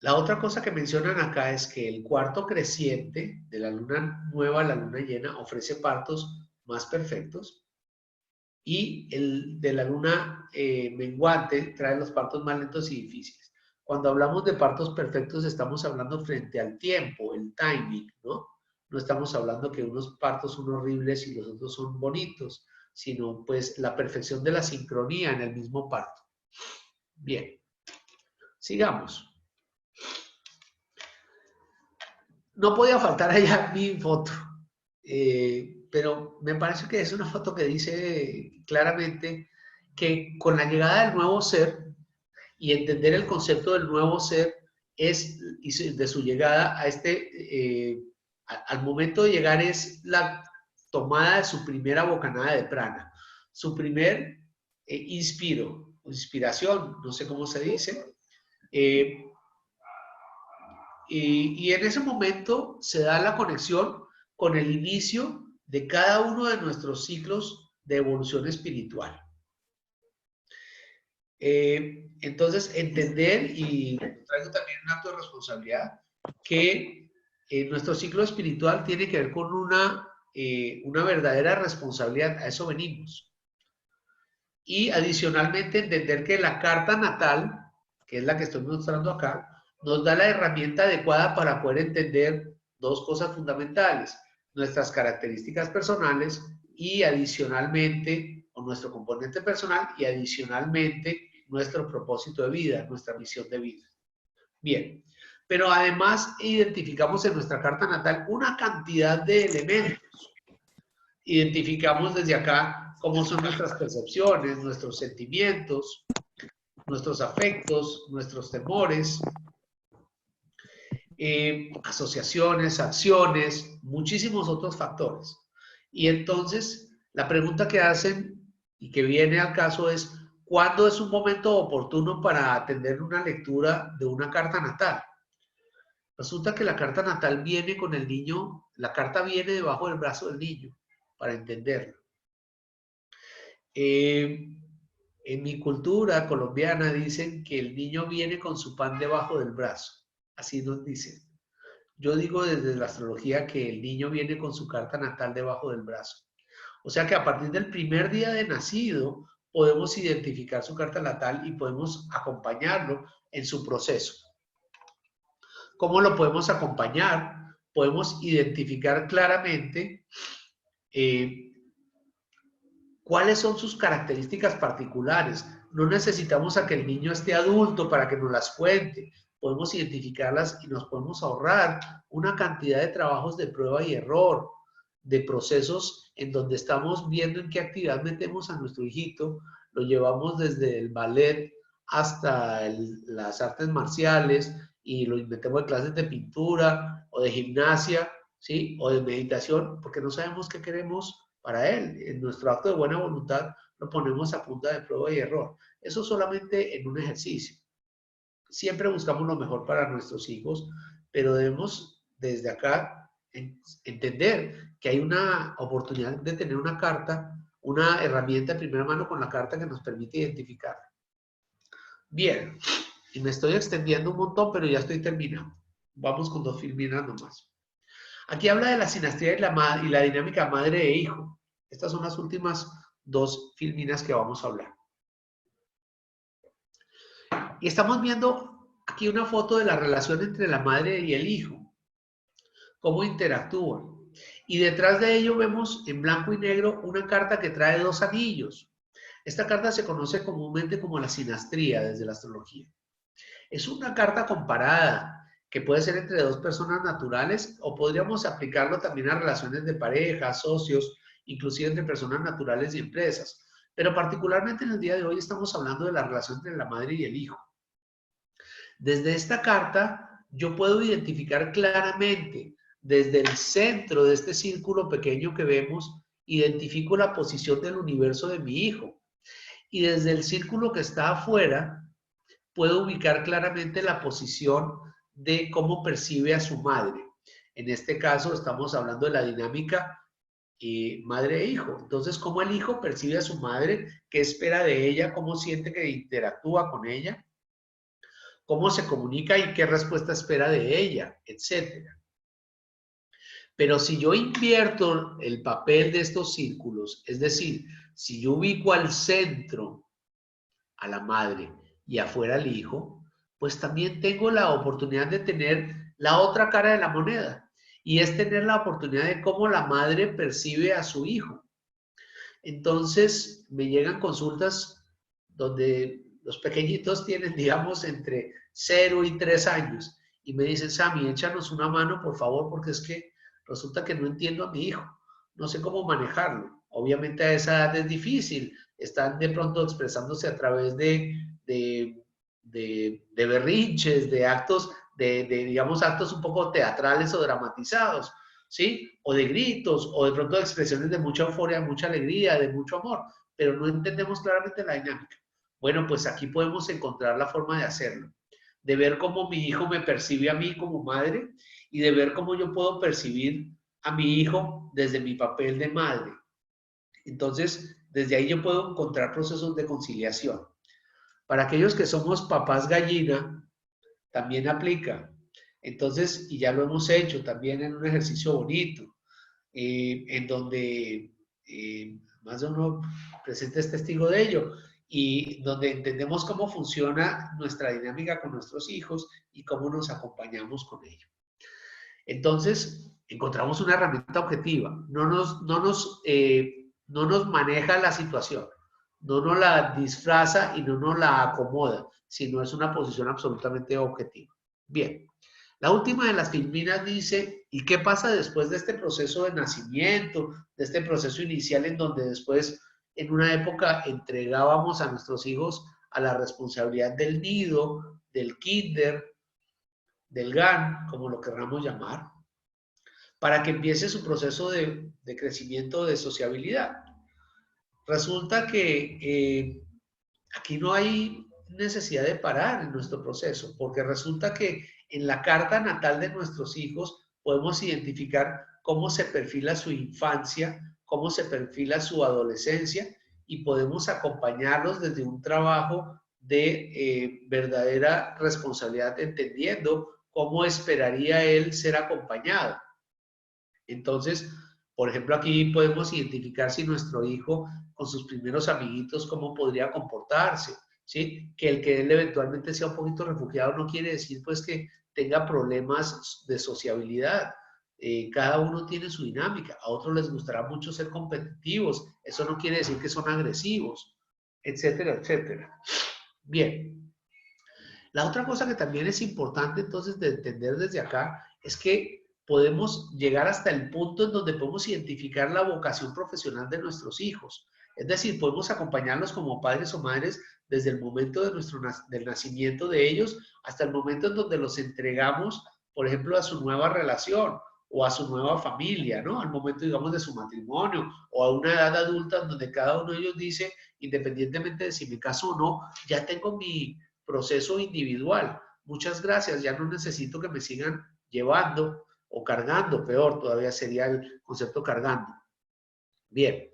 La otra cosa que mencionan acá es que el cuarto creciente de la luna nueva a la luna llena ofrece partos más perfectos y el de la luna menguante trae los partos más lentos y difíciles. Cuando hablamos de partos perfectos estamos hablando frente al tiempo, el timing, ¿no? No estamos hablando que unos partos son horribles y los otros son bonitos, sino pues la perfección de la sincronía en el mismo parto. Bien, sigamos. No podía faltar allá mi foto, pero me parece que es una foto que dice claramente que con la llegada del nuevo ser y entender el concepto del nuevo ser es de su llegada a al momento de llegar es la tomada de su primera bocanada de prana, su primer inspiración, no sé cómo se dice, y en ese momento se da la conexión con el inicio de cada uno de nuestros ciclos de evolución espiritual. Entonces, entender, y traigo también un acto de responsabilidad, que nuestro ciclo espiritual tiene que ver con una verdadera responsabilidad, a eso venimos. Y adicionalmente entender que la carta natal, que es la que estoy mostrando acá, nos da la herramienta adecuada para poder entender dos cosas fundamentales, nuestras características personales y adicionalmente, o nuestro componente personal y adicionalmente nuestro propósito de vida, nuestra misión de vida. Bien, pero además identificamos en nuestra carta natal una cantidad de elementos. Identificamos desde acá cómo son nuestras percepciones, nuestros sentimientos, nuestros afectos, nuestros temores, asociaciones, acciones, muchísimos otros factores. Y entonces, la pregunta que hacen y que viene al caso es, ¿cuándo es un momento oportuno para atender una lectura de una carta natal? Resulta que la carta natal viene con el niño, la carta viene debajo del brazo del niño, para entenderlo. En mi cultura colombiana dicen que el niño viene con su pan debajo del brazo, así nos dicen. Yo digo desde la astrología que el niño viene con su carta natal debajo del brazo. O sea que a partir del primer día de nacido podemos identificar su carta natal y podemos acompañarlo en su proceso. ¿Cómo lo podemos acompañar? Podemos identificar claramente cuáles son sus características particulares. No necesitamos a que el niño esté adulto para que nos las cuente. Podemos identificarlas y nos podemos ahorrar una cantidad de trabajos de prueba y error, de procesos en donde estamos viendo en qué actividad metemos a nuestro hijito, lo llevamos desde el ballet hasta las artes marciales y lo metemos en clases de pintura o de gimnasia, ¿sí? O de meditación, porque no sabemos qué queremos para él. En nuestro acto de buena voluntad lo ponemos a punta de prueba y error. Eso solamente en un ejercicio. Siempre buscamos lo mejor para nuestros hijos, pero debemos desde acá entender que hay una oportunidad de tener una carta, una herramienta de primera mano con la carta que nos permite identificar. Bien, y me estoy extendiendo un montón, pero ya estoy terminando. Vamos con 2 filminas nomás. Aquí habla de la sinastría y la dinámica madre e hijo. Estas son las últimas 2 filminas que vamos a hablar. Y estamos viendo aquí una foto de la relación entre la madre y el hijo, cómo interactúan. Y detrás de ello vemos en blanco y negro una carta que trae 2 anillos. Esta carta se conoce comúnmente como la sinastría desde la astrología. Es una carta comparada que puede ser entre 2 personas naturales o podríamos aplicarlo también a relaciones de pareja, socios, inclusive entre personas naturales y empresas. Pero particularmente en el día de hoy estamos hablando de la relación entre la madre y el hijo. Desde esta carta yo puedo identificar claramente desde el centro de este círculo pequeño que vemos, identifico la posición del universo de mi hijo. Y desde el círculo que está afuera, puedo ubicar claramente la posición de cómo percibe a su madre. En este caso estamos hablando de la dinámica madre e hijo. Entonces, cómo el hijo percibe a su madre, qué espera de ella, cómo siente que interactúa con ella, cómo se comunica y qué respuesta espera de ella, etcétera. Pero si yo invierto el papel de estos círculos, es decir, si yo ubico al centro a la madre y afuera al hijo, pues también tengo la oportunidad de tener la otra cara de la moneda, y es tener la oportunidad de cómo la madre percibe a su hijo. Entonces me llegan consultas donde los pequeñitos tienen, digamos, entre 0 y 3 años y me dicen, Sammy, échanos una mano, por favor, porque es que resulta que no entiendo a mi hijo, no sé cómo manejarlo. Obviamente a esa edad es difícil, están de pronto expresándose a través de berrinches, de actos, digamos, actos un poco teatrales o dramatizados, ¿sí? O de gritos, o de pronto de expresiones de mucha euforia, mucha alegría, de mucho amor, pero no entendemos claramente la dinámica. Bueno, pues aquí podemos encontrar la forma de hacerlo, de ver cómo mi hijo me percibe a mí como madre y de ver cómo yo puedo percibir a mi hijo desde mi papel de madre. Entonces, desde ahí yo puedo encontrar procesos de conciliación. Para aquellos que somos papás gallina, también aplica. Entonces, y ya lo hemos hecho también en un ejercicio bonito, en donde más de uno presente es testigo de ello, y donde entendemos cómo funciona nuestra dinámica con nuestros hijos y cómo nos acompañamos con ellos. Entonces, encontramos una herramienta objetiva, no nos maneja la situación, no nos la disfraza y no nos la acomoda, sino es una posición absolutamente objetiva. Bien, la última de las filminas dice, ¿y qué pasa después de este proceso de nacimiento, de este proceso inicial en donde después, en una época, entregábamos a nuestros hijos a la responsabilidad del nido, del kinder, del GAN, como lo querramos llamar, para que empiece su proceso de crecimiento, de sociabilidad? Resulta que aquí no hay necesidad de parar en nuestro proceso, porque resulta que en la carta natal de nuestros hijos podemos identificar cómo se perfila su infancia, cómo se perfila su adolescencia, y podemos acompañarlos desde un trabajo de verdadera responsabilidad, entendiendo cómo esperaría él ser acompañado. Entonces, por ejemplo, aquí podemos identificar si nuestro hijo con sus primeros amiguitos cómo podría comportarse, ¿sí? Que el que él eventualmente sea un poquito refugiado no quiere decir pues que tenga problemas de sociabilidad. Cada uno tiene su dinámica. A otros les gustará mucho ser competitivos. Eso no quiere decir que son agresivos, etcétera, etcétera. Bien. La otra cosa que también es importante entonces de entender desde acá es que podemos llegar hasta el punto en donde podemos identificar la vocación profesional de nuestros hijos. Es decir, podemos acompañarlos como padres o madres desde el momento del nacimiento de ellos hasta el momento en donde los entregamos, por ejemplo, a su nueva relación o a su nueva familia, ¿no? Al momento, digamos, de su matrimonio o a una edad adulta donde cada uno de ellos dice, independientemente de si me caso o no, ya tengo mi proceso individual. Muchas gracias, ya no necesito que me sigan llevando o cargando, peor todavía sería el concepto cargando. Bien,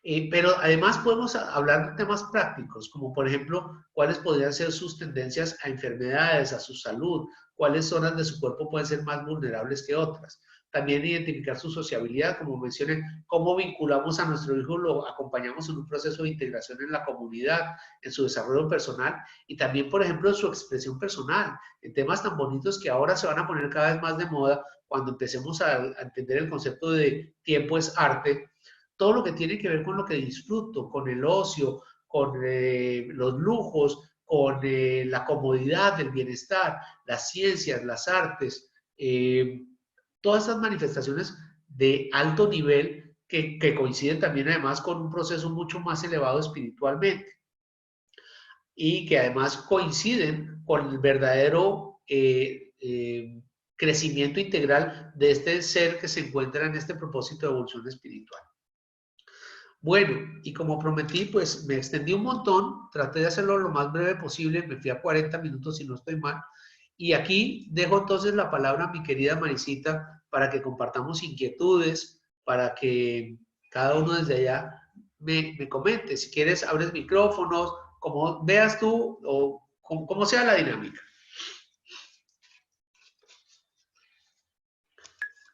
Pero además podemos hablar de temas prácticos, como por ejemplo, cuáles podrían ser sus tendencias a enfermedades, a su salud, cuáles zonas de su cuerpo pueden ser más vulnerables que otras. También identificar su sociabilidad, como mencioné, cómo vinculamos a nuestro hijo, lo acompañamos en un proceso de integración en la comunidad, en su desarrollo personal y también, por ejemplo, en su expresión personal, en temas tan bonitos que ahora se van a poner cada vez más de moda cuando empecemos a entender el concepto de tiempo es arte, todo lo que tiene que ver con lo que disfruto, con el ocio, con los lujos, con la comodidad, el bienestar, las ciencias, las artes, todas esas manifestaciones de alto nivel que coinciden también además con un proceso mucho más elevado espiritualmente y que además coinciden con el verdadero crecimiento integral de este ser que se encuentra en este propósito de evolución espiritual. Bueno, y como prometí, pues me extendí un montón, traté de hacerlo lo más breve posible, me fui a 40 minutos si no estoy mal, y aquí dejo entonces la palabra a mi querida Marisita para que compartamos inquietudes, para que cada uno desde allá me comente. Si quieres, abres micrófonos, como veas tú o como sea la dinámica.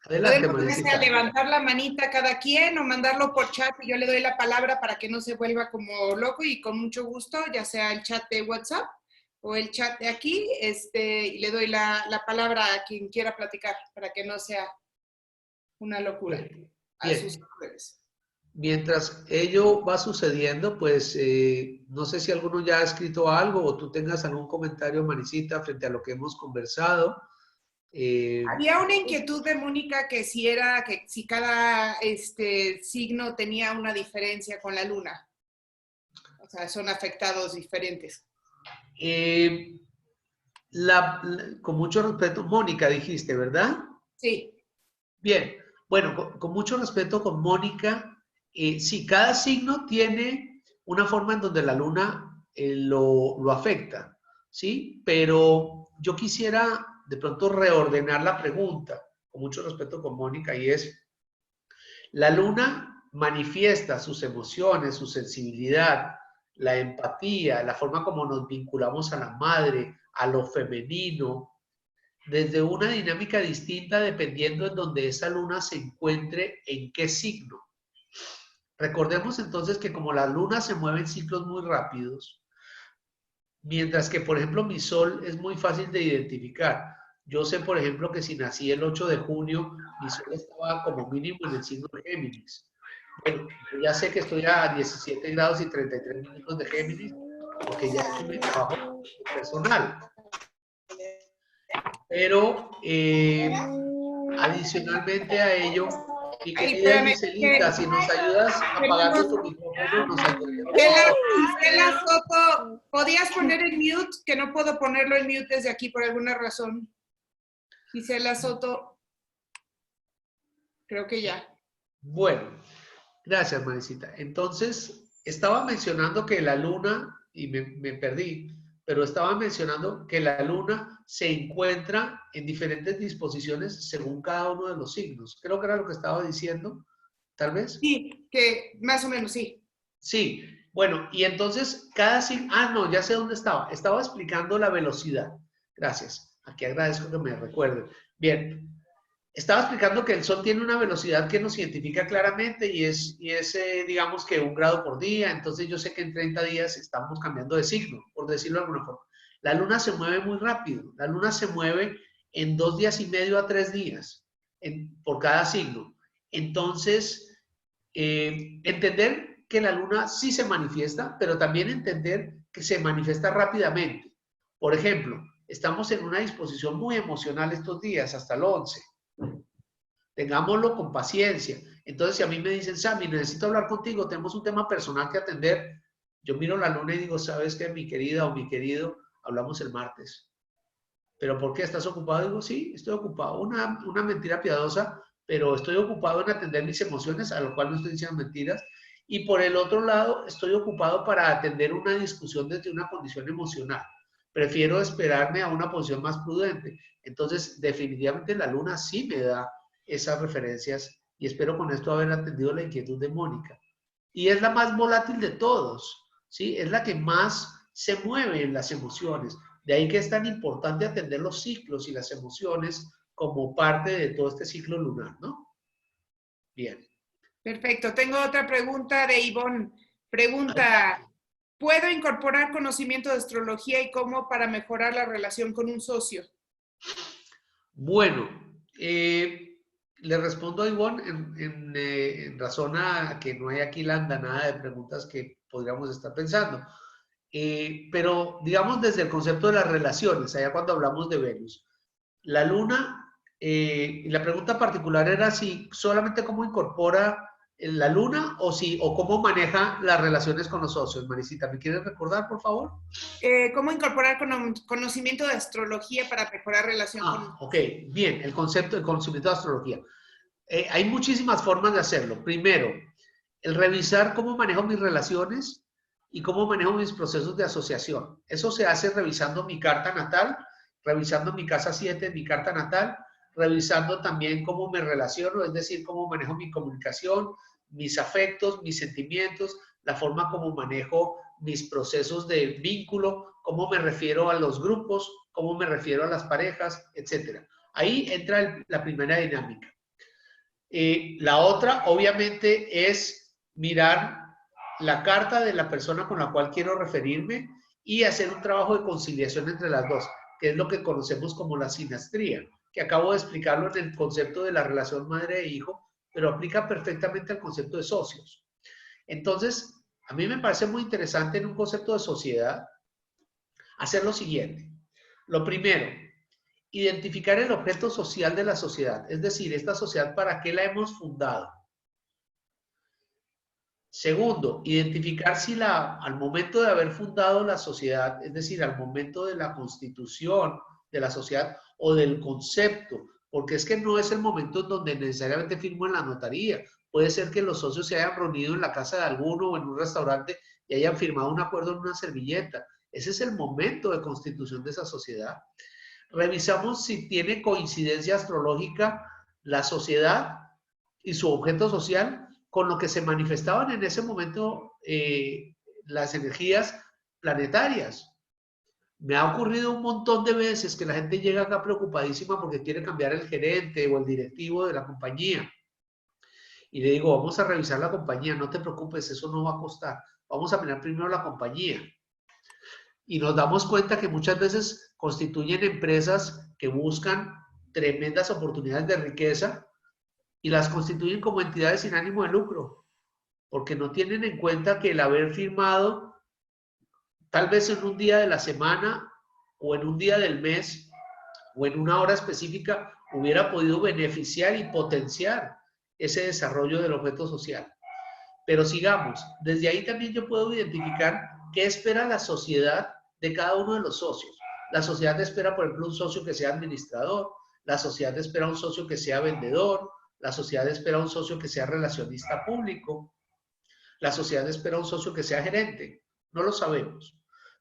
Adelante, Podemos Marisita. levantar la manita cada quien o mandarlo por chat y yo le doy la palabra para que no se vuelva como loco y con mucho gusto, ya sea el chat de WhatsApp o el chat de aquí, y le doy la palabra a quien quiera platicar para que no sea una locura. Bien. A sus redes. Mientras ello va sucediendo, pues no sé si alguno ya ha escrito algo o tú tengas algún comentario, Marisita, frente a lo que hemos conversado. Había una inquietud de Mónica que si cada signo tenía una diferencia con la luna. O sea, son afectados diferentes. Con mucho respeto, Mónica dijiste, ¿verdad? Sí. Bien, bueno, con mucho respeto con Mónica, sí, cada signo tiene una forma en donde la luna lo afecta, ¿sí? Pero yo quisiera de pronto reordenar la pregunta, con mucho respeto con Mónica, y es, la luna manifiesta sus emociones, su sensibilidad, la empatía, la forma como nos vinculamos a la madre, a lo femenino, desde una dinámica distinta dependiendo en donde esa luna se encuentre en qué signo. Recordemos entonces que como la luna se mueve en ciclos muy rápidos, mientras que, por ejemplo, mi sol es muy fácil de identificar. Yo sé, por ejemplo, que si nací el 8 de junio, mi sol estaba como mínimo en el signo de Géminis. Bueno, yo ya sé que estoy a 17 grados y 33 minutos de Géminis, porque ya es mi trabajo personal. Pero adicionalmente a ello, mi querida Giselita, si nos ayudas apagando tu micrófono, nos ayudaría. Gisela Soto, ¿podías poner el mute? Que no puedo ponerlo en mute desde aquí por alguna razón. Gisela Soto, creo que ya. Bueno, gracias, Marisita. Entonces, estaba mencionando que la luna, y me perdí, pero estaba mencionando que la luna se encuentra en diferentes disposiciones según cada uno de los signos. Creo que era lo que estaba diciendo, tal vez. Sí, que más o menos, sí. Sí, bueno, y entonces cada signo, no, ya sé dónde estaba. Estaba explicando la velocidad. Gracias. Aquí agradezco que me recuerden. Bien, estaba explicando que el Sol tiene una velocidad que nos identifica claramente y es digamos que 1 grado por día. Entonces yo sé que en 30 días estamos cambiando de signo, por decirlo de alguna forma. La Luna se mueve muy rápido. La Luna se mueve en 2 días y medio a 3 días por cada signo. Entonces, entender que la luna sí se manifiesta, pero también entender que se manifiesta rápidamente. Por ejemplo, estamos en una disposición muy emocional estos días, hasta el 11. Tengámoslo con paciencia. Entonces, si a mí me dicen, Sammy, necesito hablar contigo, tenemos un tema personal que atender, yo miro la luna y digo, ¿sabes qué, mi querida o mi querido? Hablamos el martes. ¿Pero por qué? ¿Estás ocupado? Digo, sí, estoy ocupado. Una mentira piadosa, pero estoy ocupado en atender mis emociones, a lo cual no estoy diciendo mentiras. Y por el otro lado, estoy ocupado para atender una discusión desde una condición emocional. Prefiero esperarme a una posición más prudente. Entonces, definitivamente la luna sí me da esas referencias y espero con esto haber atendido la inquietud de Mónica. y es la más volátil de todos, ¿sí? Es la que más se mueve en las emociones. De ahí que es tan importante atender los ciclos y las emociones como parte de todo este ciclo lunar, ¿no? Bien. Perfecto. Tengo otra pregunta de Ivonne. Pregunta, ¿puedo incorporar conocimiento de astrología y cómo para mejorar la relación con un socio? Bueno, le respondo a Ivonne en razón a que no hay aquí la andanada de preguntas que podríamos estar pensando. Pero digamos desde el concepto de las relaciones, allá cuando hablamos de Venus, la luna, y la pregunta particular era si solamente cómo incorpora la luna o cómo maneja las relaciones con los socios. Marisita, ¿me quieres recordar, por favor? ¿Cómo incorporar conocimiento de astrología para mejorar relación con un socio? Ok, bien, el conocimiento de astrología. Hay muchísimas formas de hacerlo. Primero, el revisar cómo manejo mis relaciones y cómo manejo mis procesos de asociación. Eso se hace revisando mi carta natal, revisando mi casa 7, mi carta natal, revisando también cómo me relaciono, es decir, cómo manejo mi comunicación, mis afectos, mis sentimientos, la forma como manejo mis procesos de vínculo, cómo me refiero a los grupos, cómo me refiero a las parejas, etc. Ahí entra la primera dinámica. La otra, obviamente, es mirar la carta de la persona con la cual quiero referirme y hacer un trabajo de conciliación entre las dos, que es lo que conocemos como la sinastría, que acabo de explicarlo en el concepto de la relación madre e hijo, pero aplica perfectamente al concepto de socios. Entonces, a mí me parece muy interesante en un concepto de sociedad hacer lo siguiente. Lo primero, identificar el objeto social de la sociedad, es decir, esta sociedad, ¿para qué la hemos fundado? Segundo, identificar si al momento de haber fundado la sociedad, es decir, al momento de la constitución de la sociedad o del concepto, porque es que no es el momento en donde necesariamente firmo en la notaría. Puede ser que los socios se hayan reunido en la casa de alguno o en un restaurante y hayan firmado un acuerdo en una servilleta. Ese es el momento de constitución de esa sociedad. Revisamos si tiene coincidencia astrológica la sociedad y su objeto social con lo que se manifestaban en ese momento las energías planetarias. Me ha ocurrido un montón de veces que la gente llega acá preocupadísima porque quiere cambiar el gerente o el directivo de la compañía. Y le digo, vamos a revisar la compañía, no te preocupes, eso no va a costar. Vamos a mirar primero la compañía. Y nos damos cuenta que muchas veces constituyen empresas que buscan tremendas oportunidades de riqueza y las constituyen como entidades sin ánimo de lucro, porque no tienen en cuenta que el haber firmado tal vez en un día de la semana o en un día del mes o en una hora específica hubiera podido beneficiar y potenciar ese desarrollo del objeto social. Pero sigamos, desde ahí también yo puedo identificar qué espera la sociedad de cada uno de los socios. La sociedad espera, por ejemplo, un socio que sea administrador, la sociedad espera un socio que sea vendedor, la sociedad espera un socio que sea relacionista público, la sociedad espera un socio que sea gerente. No lo sabemos.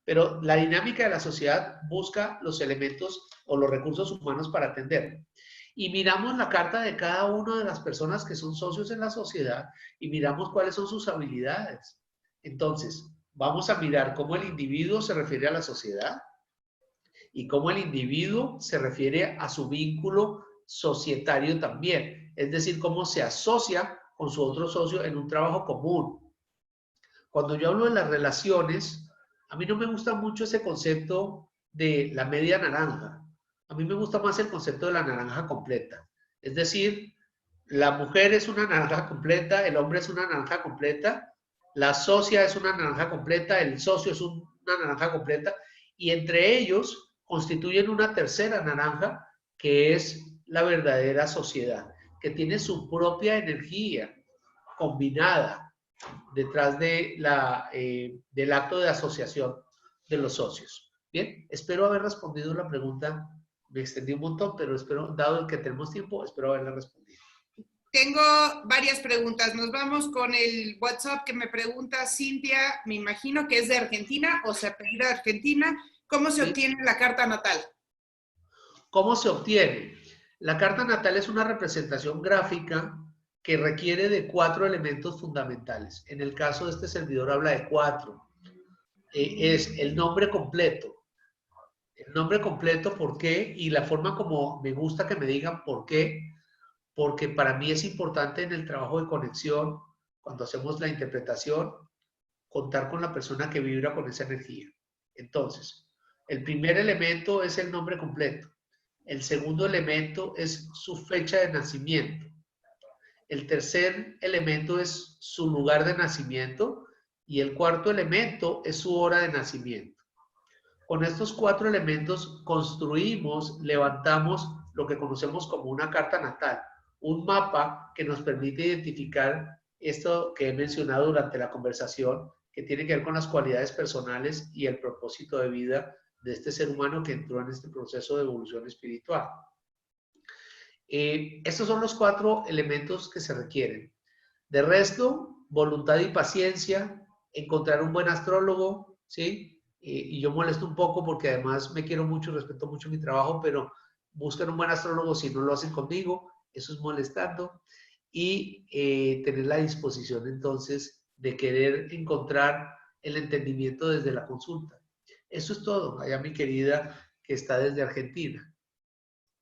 Pero la dinámica de la sociedad busca los elementos o los recursos humanos para atender. Y miramos la carta de cada una de las personas que son socios en la sociedad y miramos cuáles son sus habilidades. Entonces, vamos a mirar cómo el individuo se refiere a la sociedad y cómo el individuo se refiere a su vínculo societario también. Es decir, cómo se asocia con su otro socio en un trabajo común. Cuando yo hablo de las relaciones, a mí no me gusta mucho ese concepto de la media naranja. A mí me gusta más el concepto de la naranja completa. Es decir, la mujer es una naranja completa, el hombre es una naranja completa, la socia es una naranja completa, el socio es una naranja completa, y entre ellos constituyen una tercera naranja que es la verdadera sociedad, que tiene su propia energía combinada detrás del acto de asociación de los socios. Bien, espero haber respondido la pregunta. Me extendí un montón, pero espero, dado el que tenemos tiempo, espero haberla respondido. Tengo varias preguntas. Nos vamos con el WhatsApp que me pregunta Cintia, me imagino que es de Argentina o se apellida Argentina. ¿Cómo se obtiene la carta natal? ¿Cómo se obtiene? La carta natal es una representación gráfica que requiere de 4 elementos fundamentales. En el caso de este servidor habla de 4. Es el nombre completo. El nombre completo, ¿por qué? Y la forma como me gusta que me digan por qué. Porque para mí es importante en el trabajo de conexión, cuando hacemos la interpretación, contar con la persona que vibra con esa energía. Entonces, el primer elemento es el nombre completo. El segundo elemento es su fecha de nacimiento. El tercer elemento es su lugar de nacimiento. Y el cuarto elemento es su hora de nacimiento. Con estos 4 elementos construimos, levantamos lo que conocemos como una carta natal, un mapa que nos permite identificar esto que he mencionado durante la conversación, que tiene que ver con las cualidades personales y el propósito de vida de este ser humano que entró en este proceso de evolución espiritual. Estos son los 4 elementos que se requieren. De resto, voluntad y paciencia, encontrar un buen astrólogo, ¿sí? Y yo molesto un poco porque además me quiero mucho, respeto mucho mi trabajo, pero buscan un buen astrólogo si no lo hacen conmigo, eso es molestando. Y tener la disposición entonces de querer encontrar el entendimiento desde la consulta. Eso es todo, allá mi querida que está desde Argentina.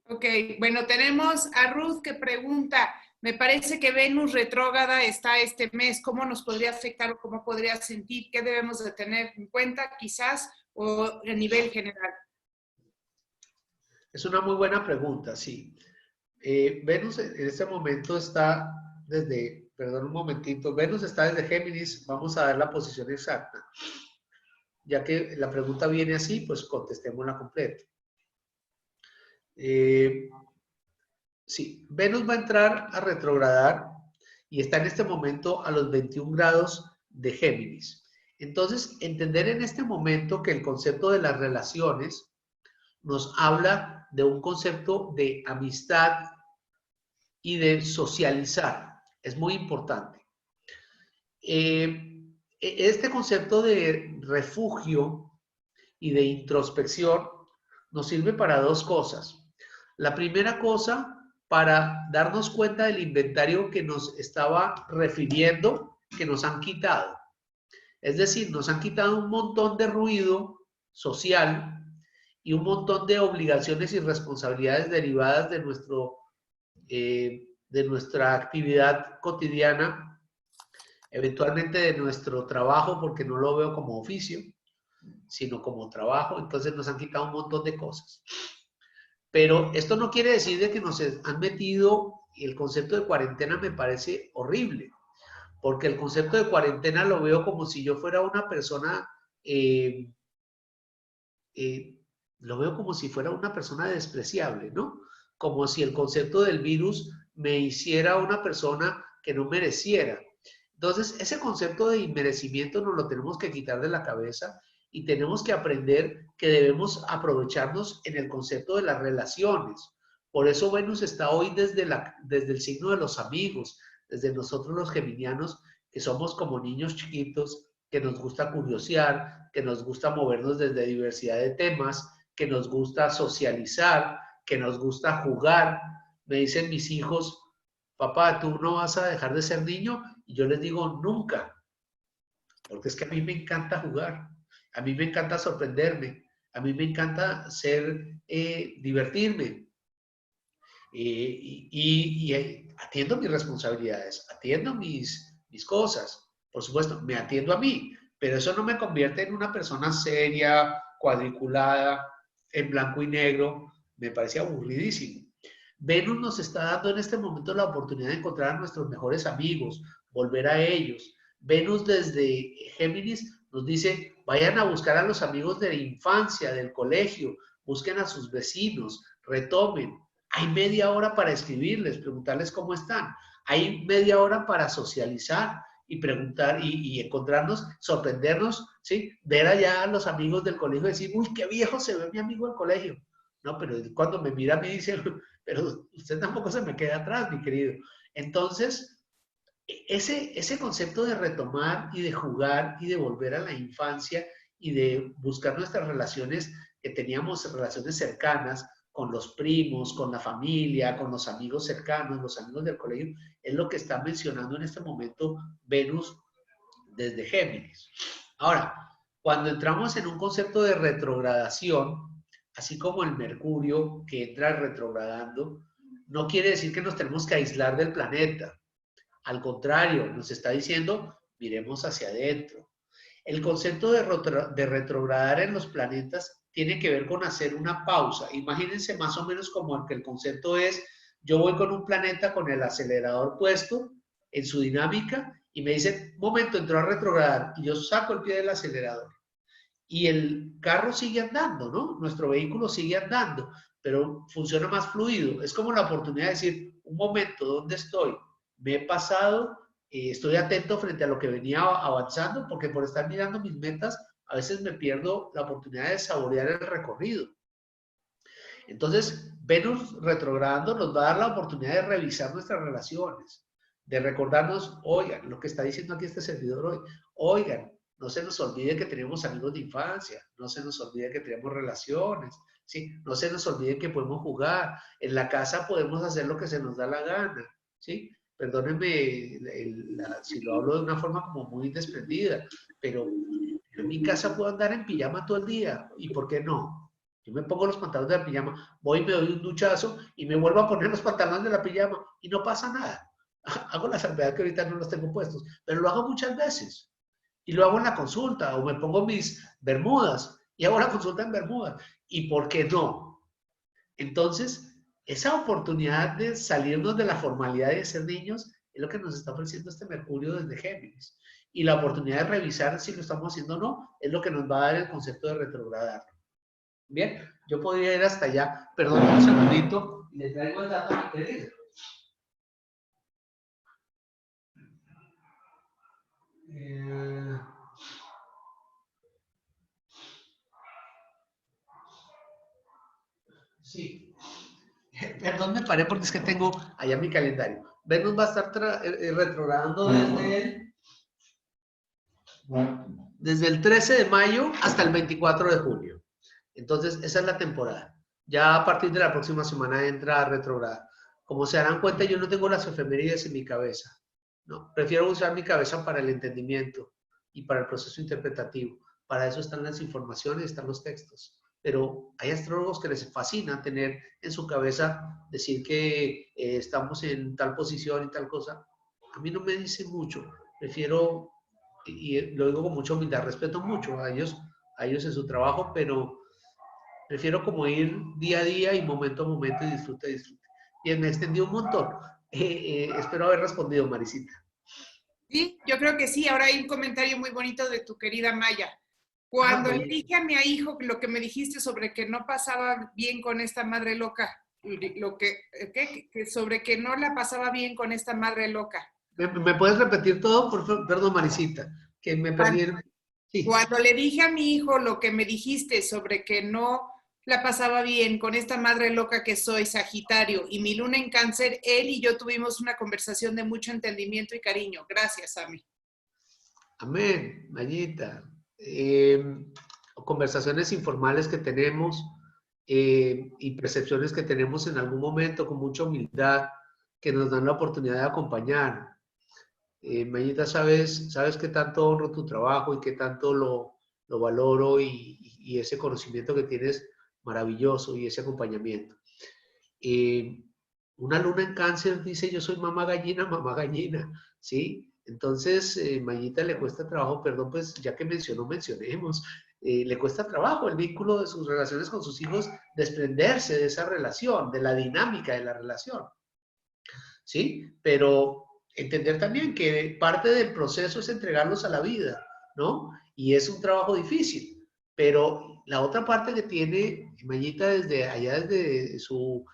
Ok, bueno, tenemos a Ruth que pregunta, me parece que Venus retrógrada está este mes, ¿cómo nos podría afectar o cómo podría sentir? ¿Qué debemos de tener en cuenta quizás o a nivel general? Es una muy buena pregunta, sí. Venus en este momento está desde, perdón un momentito, Venus está desde Géminis, vamos a dar la posición exacta. Ya que la pregunta viene así, pues contestémosla completa. Sí, Venus va a entrar a retrogradar y está en este momento a los 21 grados de Géminis. Entonces, entender en este momento que el concepto de las relaciones nos habla de un concepto de amistad y de socializar. Es muy importante. Este concepto de refugio y de introspección nos sirve para 2 cosas. La primera cosa, para darnos cuenta del inventario que nos estaba refiriendo, que nos han quitado. Es decir, nos han quitado un montón de ruido social y un montón de obligaciones y responsabilidades derivadas de nuestra actividad cotidiana, eventualmente de nuestro trabajo, porque no lo veo como oficio, sino como trabajo. Entonces nos han quitado un montón de cosas. Pero esto no quiere decir de que nos han metido, y el concepto de cuarentena me parece horrible, porque el concepto de cuarentena lo veo como si yo fuera una persona, lo veo como si fuera una persona despreciable, ¿no? Como si el concepto del virus me hiciera una persona que no mereciera. Entonces, ese concepto de inmerecimiento nos lo tenemos que quitar de la cabeza y tenemos que aprender que debemos aprovecharnos en el concepto de las relaciones. Por eso Venus está hoy desde el signo de los amigos, desde nosotros los geminianos, que somos como niños chiquitos, que nos gusta curiosear, que nos gusta movernos desde diversidad de temas, que nos gusta socializar, que nos gusta jugar. Me dicen mis hijos, papá, ¿tú no vas a dejar de ser niño? Y yo les digo, nunca, porque es que a mí me encanta jugar, a mí me encanta sorprenderme, a mí me encanta divertirme. Y atiendo mis responsabilidades, atiendo mis cosas, por supuesto, me atiendo a mí, pero eso no me convierte en una persona seria, cuadriculada, en blanco y negro, me parece aburridísimo. Venus nos está dando en este momento la oportunidad de encontrar a nuestros mejores amigos, volver a ellos. Venus desde Géminis nos dice, vayan a buscar a los amigos de la infancia, del colegio, busquen a sus vecinos, retomen. Hay media hora para escribirles, preguntarles cómo están. Hay media hora para socializar y preguntar y encontrarnos, sorprendernos, ¿sí? Ver allá a los amigos del colegio y decir, uy, qué viejo se ve mi amigo del colegio. No, pero cuando me mira a mí dice, pero usted tampoco se me queda atrás, mi querido. Entonces, ese concepto de retomar y de jugar y de volver a la infancia y de buscar nuestras relaciones que teníamos, relaciones cercanas, con los primos, con la familia, con los amigos cercanos, los amigos del colegio, es lo que está mencionando en este momento Venus desde Géminis. Ahora, cuando entramos en un concepto de retrogradación, así como el Mercurio que entra retrogradando, no quiere decir que nos tenemos que aislar del planeta. Al contrario, nos está diciendo, miremos hacia adentro. El concepto de retrogradar en los planetas tiene que ver con hacer una pausa. Imagínense más o menos como que el concepto es, yo voy con un planeta con el acelerador puesto en su dinámica y me dice, momento, entró a retrogradar, y yo saco el pie del acelerador. Y el carro sigue andando, ¿no? Nuestro vehículo sigue andando, pero funciona más fluido. Es como la oportunidad de decir, un momento, ¿dónde estoy? Me he pasado, estoy atento frente a lo que venía avanzando, porque por estar mirando mis metas, a veces me pierdo la oportunidad de saborear el recorrido. Entonces, Venus retrogradando nos va a dar la oportunidad de revisar nuestras relaciones, de recordarnos, oigan, lo que está diciendo aquí este servidor hoy, oigan, no se nos olvide que tenemos amigos de infancia, no se nos olvide que tenemos relaciones, ¿sí? No se nos olvide que podemos jugar, en la casa podemos hacer lo que se nos da la gana, ¿sí? Perdónenme si lo hablo de una forma como muy desprendida, pero en mi casa puedo andar en pijama todo el día, ¿y por qué no? Yo me pongo los pantalones de la pijama, voy y me doy un duchazo y me vuelvo a poner los pantalones de la pijama y no pasa nada. Hago la salvedad que ahorita no los tengo puestos, pero lo hago muchas veces. Y lo hago en la consulta o me pongo mis bermudas y hago la consulta en bermudas. ¿Y por qué no? Entonces, esa oportunidad de salirnos de la formalidad de ser niños es lo que nos está ofreciendo este Mercurio desde Géminis. Y la oportunidad de revisar si lo estamos haciendo o no es lo que nos va a dar el concepto de retrogradar. Bien, yo podría ir hasta allá. Perdón un segundito y le traigo el dato a mi querido. Sí. Perdón, me paré porque es que tengo allá mi calendario. Venus va a estar retrogradando desde el 13 de mayo hasta el 24 de julio. Entonces, esa es la temporada. Ya a partir de la próxima semana entra a retrogradar. Como se darán cuenta, yo no tengo las efemérides en mi cabeza. No, prefiero usar mi cabeza para el entendimiento y para el proceso interpretativo. Para eso están las informaciones, están los textos. Pero hay astrólogos que les fascina tener en su cabeza decir que estamos en tal posición y tal cosa. A mí no me dice mucho. Prefiero, y lo digo con mucha humildad, respeto mucho a ellos en su trabajo, pero prefiero como ir día a día y momento a momento y disfrute, disfrute. Bien, me extendí un montón. Espero haber respondido, Marisita. Sí, yo creo que sí. Ahora hay un comentario muy bonito de tu querida Maya. Cuando le dije a mi hijo lo que me dijiste sobre que no pasaba bien con esta madre loca, sobre que no la pasaba bien con esta madre loca. ¿Me puedes repetir todo? Por favor? Perdón, Marisita, que me perdí. Sí. Cuando le dije a mi hijo lo que me dijiste sobre que no la pasaba bien con esta madre loca que soy, Sagitario, y mi luna en Cáncer, él y yo tuvimos una conversación de mucho entendimiento y cariño. Gracias, Sammy. Amén, Mayita. Conversaciones informales que tenemos y percepciones que tenemos en algún momento con mucha humildad que nos dan la oportunidad de acompañar. Mayita, sabes que tanto honro tu trabajo y que tanto lo valoro y ese conocimiento que tienes maravilloso y ese acompañamiento. Una luna en Cáncer dice, yo soy mamá gallina, ¿sí? Entonces, Mayita le cuesta trabajo, perdón, pues ya que mencionemos, le cuesta trabajo el vínculo de sus relaciones con sus hijos, desprenderse de esa relación, de la dinámica de la relación, ¿sí? Pero entender también que parte del proceso es entregarlos a la vida, ¿no? Y es un trabajo difícil, pero la otra parte que tiene Mayita desde allá, desde su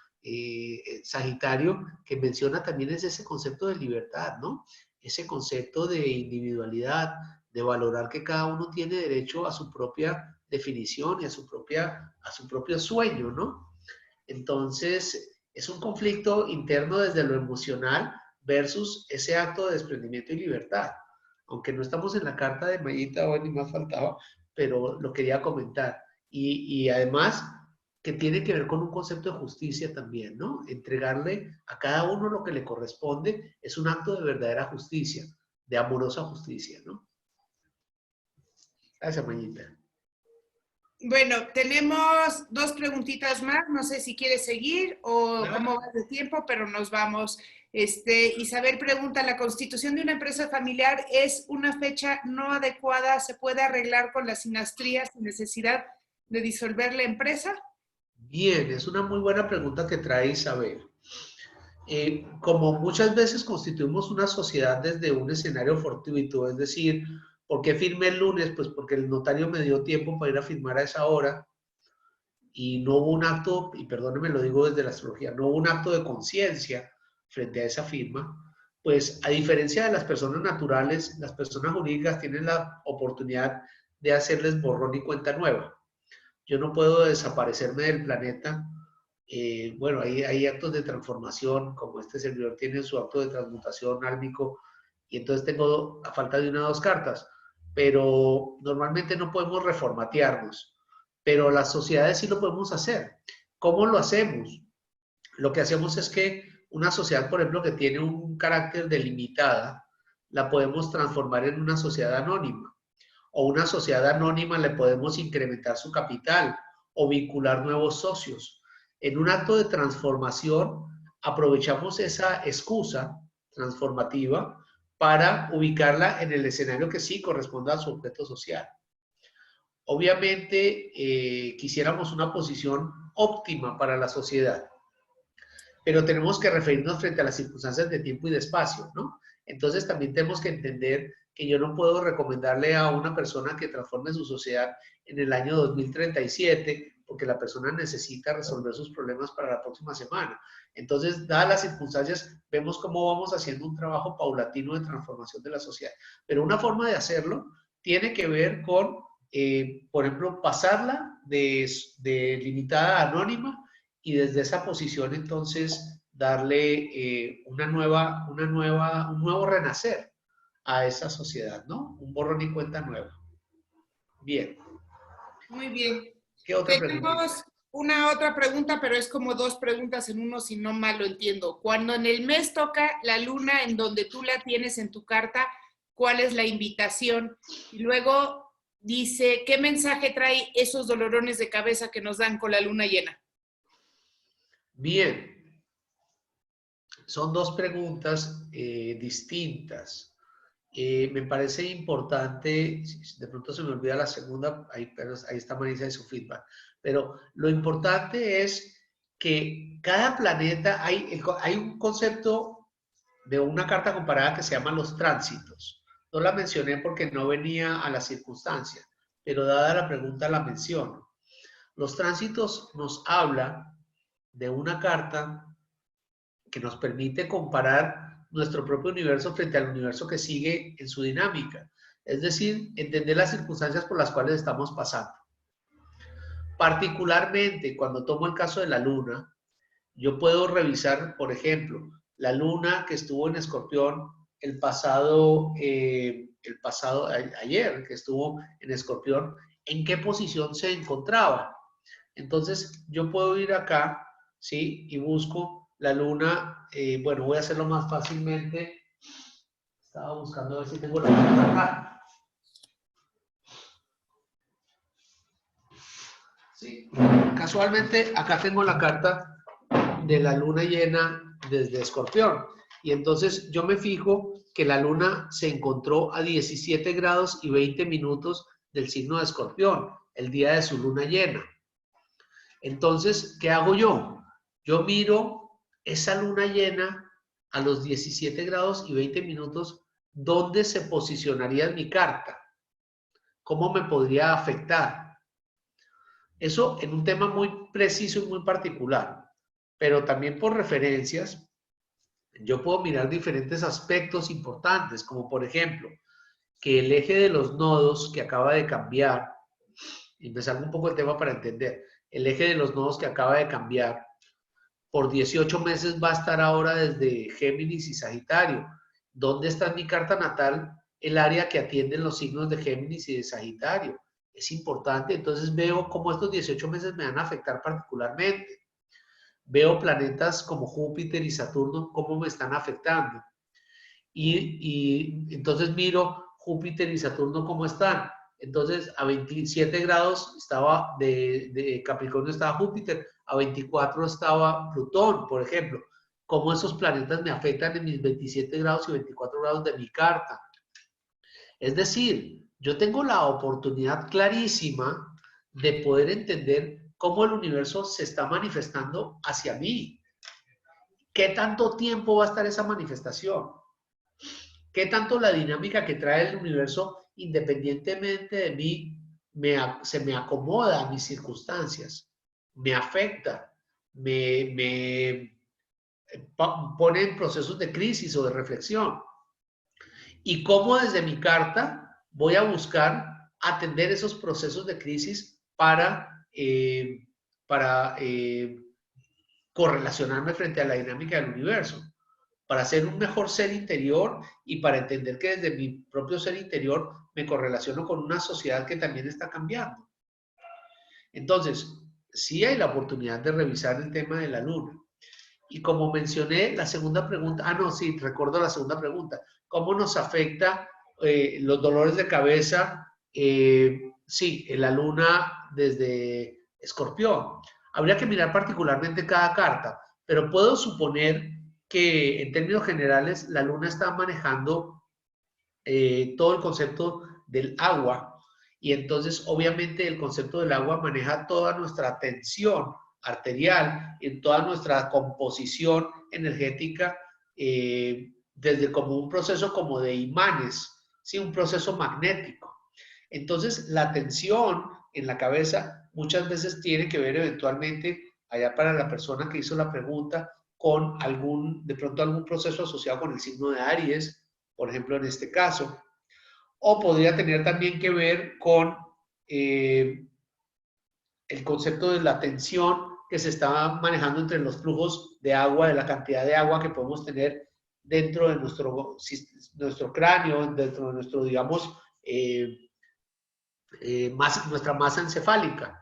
Sagitario, que menciona también es ese concepto de libertad, ¿no? Ese concepto de individualidad, de valorar que cada uno tiene derecho a su propia definición y a su propio sueño, ¿no? Entonces, es un conflicto interno desde lo emocional versus ese acto de desprendimiento y libertad. Aunque no estamos en la carta de Mayita hoy, ni más faltaba, pero lo quería comentar. Y además, que tiene que ver con un concepto de justicia también, ¿no? Entregarle a cada uno lo que le corresponde es un acto de verdadera justicia, de amorosa justicia, ¿no? Gracias, Mañita. Bueno, tenemos dos preguntitas más. No sé si quieres seguir o cómo vas de tiempo, pero nos vamos. Isabel pregunta, ¿la constitución de una empresa familiar es una fecha no adecuada? ¿Se puede arreglar con las sinastrías sin necesidad de disolver la empresa? Bien, es una muy buena pregunta que trae Isabel. Como muchas veces constituimos una sociedad desde un escenario fortuito, es decir, ¿por qué firmé el lunes? Pues porque el notario me dio tiempo para ir a firmar a esa hora y no hubo un acto, y perdónenme, lo digo desde la astrología, no hubo un acto de conciencia frente a esa firma. Pues a diferencia de las personas naturales, las personas jurídicas tienen la oportunidad de hacerles borrón y cuenta nueva. Yo no puedo desaparecerme del planeta. Bueno, hay actos de transformación, como este servidor tiene su acto de transmutación álmico, y entonces tengo a falta de una o dos cartas, pero normalmente no podemos reformatearnos, pero las sociedades sí lo podemos hacer. ¿Cómo lo hacemos? Lo que hacemos es que una sociedad, por ejemplo, que tiene un carácter delimitada, la podemos transformar en una sociedad anónima, o una sociedad anónima le podemos incrementar su capital o vincular nuevos socios. En un acto de transformación, aprovechamos esa excusa transformativa para ubicarla en el escenario que sí corresponda a su objeto social. Obviamente, quisiéramos una posición óptima para la sociedad, pero tenemos que referirnos frente a las circunstancias de tiempo y de espacio, ¿no? Entonces también tenemos que entender que yo no puedo recomendarle a una persona que transforme su sociedad en el año 2037, porque la persona necesita resolver sus problemas para la próxima semana. Entonces, dadas las circunstancias, vemos cómo vamos haciendo un trabajo paulatino de transformación de la sociedad. Pero una forma de hacerlo tiene que ver con, por ejemplo, pasarla de limitada a anónima, y desde esa posición entonces darle un nuevo renacer a esa sociedad, ¿no? Un borrón y cuenta nueva. Bien. Muy bien. ¿Qué otra pregunta? Tenemos una otra pregunta, pero es como dos preguntas en uno, si no mal lo entiendo. Cuando en el mes toca la luna en donde tú la tienes en tu carta, ¿cuál es la invitación? Y luego dice, ¿qué mensaje trae esos dolorones de cabeza que nos dan con la luna llena? Bien, son dos preguntas distintas. Me parece importante, de pronto se me olvida la segunda, ahí está Marisa y su feedback, pero lo importante es que cada planeta, hay un concepto de una carta comparada que se llama los tránsitos. No la mencioné porque no venía a la circunstancia, pero dada la pregunta la menciono. Los tránsitos nos habla de una carta que nos permite comparar nuestro propio universo frente al universo que sigue en su dinámica. Es decir, entender las circunstancias por las cuales estamos pasando. Particularmente, cuando tomo el caso de la luna, yo puedo revisar, por ejemplo, la luna que estuvo en Escorpión ayer, que estuvo en Escorpión, ¿en qué posición se encontraba? Entonces, yo puedo ir acá, ¿sí? Y busco la luna, bueno, voy a hacerlo más fácilmente. Estaba buscando a ver si tengo la luna acá. Sí, casualmente acá tengo la carta de la luna llena desde Escorpión. Y entonces yo me fijo que la luna se encontró a 17 grados y 20 minutos del signo de Escorpión, el día de su luna llena. Entonces, ¿qué hago yo? Yo miro esa luna llena a los 17 grados y 20 minutos, ¿dónde se posicionaría en mi carta? ¿Cómo me podría afectar? Eso en un tema muy preciso y muy particular, pero también por referencias, yo puedo mirar diferentes aspectos importantes, como por ejemplo, que el eje de los nodos que acaba de cambiar, y me salgo un poco el tema para entender, el eje de los nodos que acaba de cambiar, por 18 meses va a estar ahora desde Géminis y Sagitario. ¿Dónde está en mi carta natal el área que atienden los signos de Géminis y de Sagitario? es importante. Entonces veo cómo estos 18 meses me van a afectar particularmente. Veo planetas como Júpiter y Saturno, cómo me están afectando. Y entonces miro Júpiter y Saturno cómo están. Entonces a 27 grados estaba de Capricornio estaba Júpiter, a 24 estaba Plutón, por ejemplo. Cómo esos planetas me afectan en mis 27 grados y 24 grados de mi carta. Es decir, yo tengo la oportunidad clarísima de poder entender cómo el universo se está manifestando hacia mí. ¿Qué tanto tiempo va a estar esa manifestación? ¿Qué tanto la dinámica que trae el universo, independientemente de mí, se me acomoda a mis circunstancias? Me afecta, me pone en procesos de crisis o de reflexión. Y cómo desde mi carta voy a buscar atender esos procesos de crisis para correlacionarme frente a la dinámica del universo, para ser un mejor ser interior y para entender que desde mi propio ser interior me correlaciono con una sociedad que también está cambiando. Entonces, sí hay la oportunidad de revisar el tema de la luna. Y como mencioné, la segunda pregunta, no, sí, recuerdo la segunda pregunta, ¿cómo nos afecta los dolores de cabeza? Sí, en la luna desde Escorpión. Habría que mirar particularmente cada carta, pero puedo suponer que en términos generales la luna está manejando todo el concepto del agua y entonces obviamente el concepto del agua maneja toda nuestra tensión arterial, en toda nuestra composición energética, desde como un proceso como de imanes, ¿sí? Un proceso magnético. Entonces, la tensión en la cabeza muchas veces tiene que ver eventualmente, allá para la persona que hizo la pregunta, con de pronto algún proceso asociado con el signo de Aries, por ejemplo, en este caso, o podría tener también que ver con el concepto de la tensión que se está manejando entre los flujos de agua, de la cantidad de agua que podemos tener dentro de nuestro cráneo, dentro de nuestro, digamos, nuestra masa encefálica.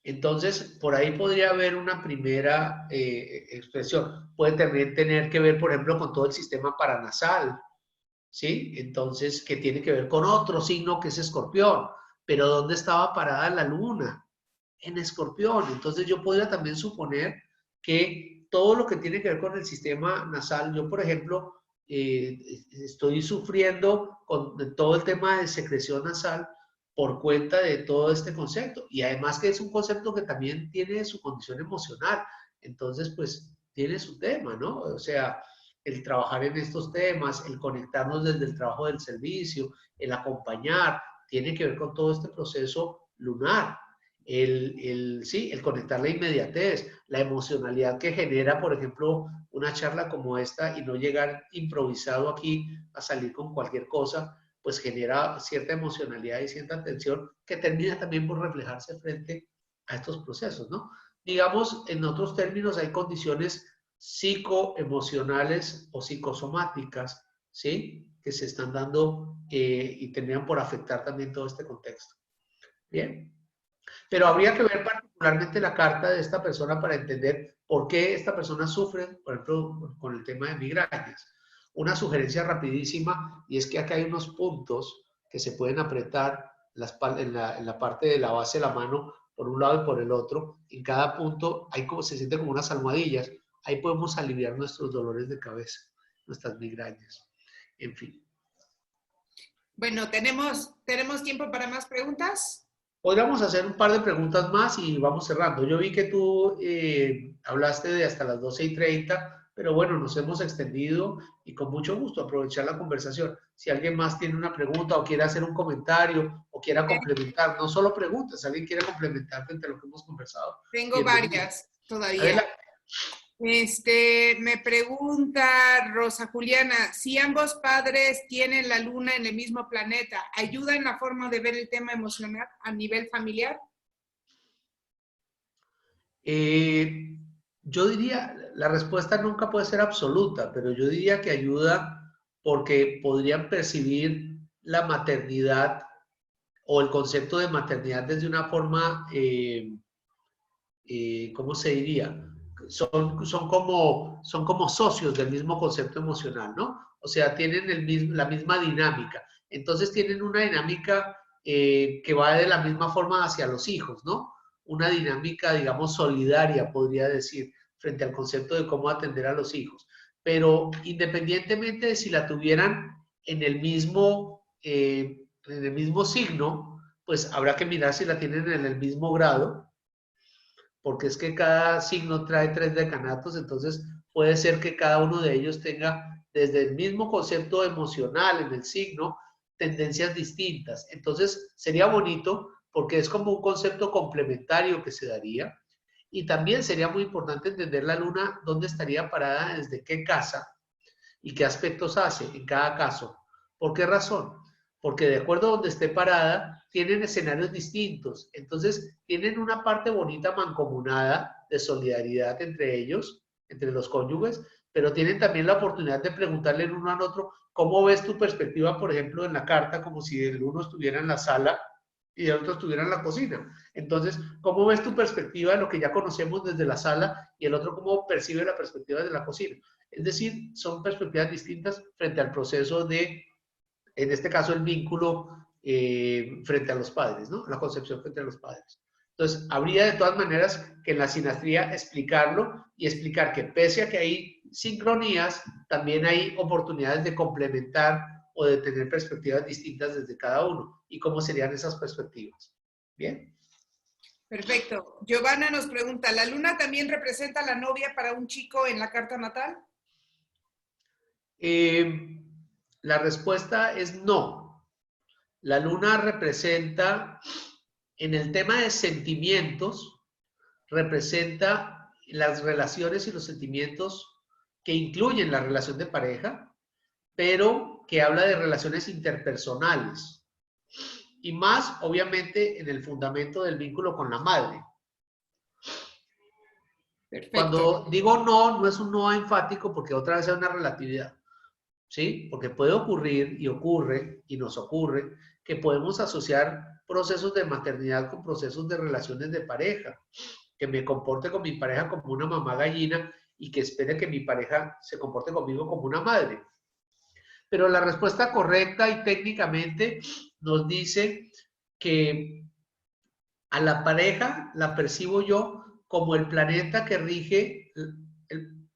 Entonces, por ahí podría haber una primera expresión. Puede también tener que ver, por ejemplo, con todo el sistema paranasal, ¿sí? Entonces, que tiene que ver con otro signo que es Escorpión. Pero ¿dónde estaba parada la luna? En Escorpión. Entonces, yo podría también suponer que todo lo que tiene que ver con el sistema nasal, yo, por ejemplo, estoy sufriendo con todo el tema de secreción nasal por cuenta de todo este concepto. Y además que es un concepto que también tiene su condición emocional. Entonces, pues, tiene su tema, ¿no? O sea, el trabajar en estos temas, el conectarnos desde el trabajo del servicio, el acompañar, tiene que ver con todo este proceso lunar. Sí, el conectar la inmediatez, la emocionalidad que genera, por ejemplo, una charla como esta y no llegar improvisado aquí a salir con cualquier cosa, pues genera cierta emocionalidad y cierta tensión que termina también por reflejarse frente a estos procesos, ¿no? Digamos, en otros términos, hay condiciones psicoemocionales o psicosomáticas, ¿sí? Que se están dando y tendrían por afectar también todo este contexto. Bien. Pero habría que ver particularmente la carta de esta persona para entender por qué esta persona sufre, por ejemplo, con el tema de migrañas. Una sugerencia rapidísima, y es que acá hay unos puntos que se pueden apretar en la parte de la base de la mano, por un lado y por el otro. En cada punto se siente como unas almohadillas. Ahí podemos aliviar nuestros dolores de cabeza, nuestras migrañas. En fin. Bueno, ¿tenemos tiempo para más preguntas? Podríamos hacer un par de preguntas más y vamos cerrando. Yo vi que tú hablaste de hasta las 12:30, pero bueno, nos hemos extendido y con mucho gusto aprovechar la conversación. Si alguien más tiene una pregunta o quiere hacer un comentario o quiera complementar, no solo preguntas, si alguien quiere complementar frente a lo que hemos conversado. Tengo varias todavía. Adelante. Me pregunta Rosa Juliana, si ambos padres tienen la luna en el mismo planeta, ¿ayuda en la forma de ver el tema emocional a nivel familiar? Yo diría, la respuesta nunca puede ser absoluta, pero yo diría que ayuda porque podrían percibir la maternidad o el concepto de maternidad desde una forma, ¿cómo se diría? Son como socios del mismo concepto emocional, ¿no? O sea, tienen la misma dinámica. Entonces tienen una dinámica que va de la misma forma hacia los hijos, ¿no? Una dinámica, digamos, solidaria, podría decir, frente al concepto de cómo atender a los hijos. Pero independientemente de si la tuvieran en el mismo signo, pues habrá que mirar si la tienen en el mismo grado, porque es que cada signo trae 3 decanatos, entonces puede ser que cada uno de ellos tenga desde el mismo concepto emocional en el signo tendencias distintas. Entonces sería bonito porque es como un concepto complementario que se daría, y también sería muy importante entender la luna dónde estaría parada, desde qué casa y qué aspectos hace en cada caso. ¿Por qué razón? Porque de acuerdo a donde esté parada, tienen escenarios distintos. Entonces, tienen una parte bonita mancomunada de solidaridad entre ellos, entre los cónyuges, pero tienen también la oportunidad de preguntarle el uno al otro, ¿cómo ves tu perspectiva, por ejemplo, en la carta, como si el uno estuviera en la sala y el otro estuviera en la cocina? Entonces, ¿cómo ves tu perspectiva de lo que ya conocemos desde la sala y el otro cómo percibe la perspectiva desde la cocina? Es decir, son perspectivas distintas frente al proceso de, en este caso, el vínculo frente a los padres, ¿no? La concepción frente a los padres. Entonces, habría de todas maneras que en la sinastría explicarlo y explicar que pese a que hay sincronías, también hay oportunidades de complementar o de tener perspectivas distintas desde cada uno. ¿Y cómo serían esas perspectivas? Bien. Perfecto. Giovanna nos pregunta, ¿la luna también representa a la novia para un chico en la carta natal? La respuesta es no. La luna representa, en el tema de sentimientos, representa las relaciones y los sentimientos que incluyen la relación de pareja, pero que habla de relaciones interpersonales. Y más, obviamente, en el fundamento del vínculo con la madre. Perfecto. Cuando digo no, no es un no enfático porque otra vez es una relatividad. ¿Sí? Porque puede ocurrir y ocurre y nos ocurre que podemos asociar procesos de maternidad con procesos de relaciones de pareja, que me comporte con mi pareja como una mamá gallina y que espere que mi pareja se comporte conmigo como una madre. Pero la respuesta correcta y técnicamente nos dice que a la pareja la percibo yo como el planeta que rige,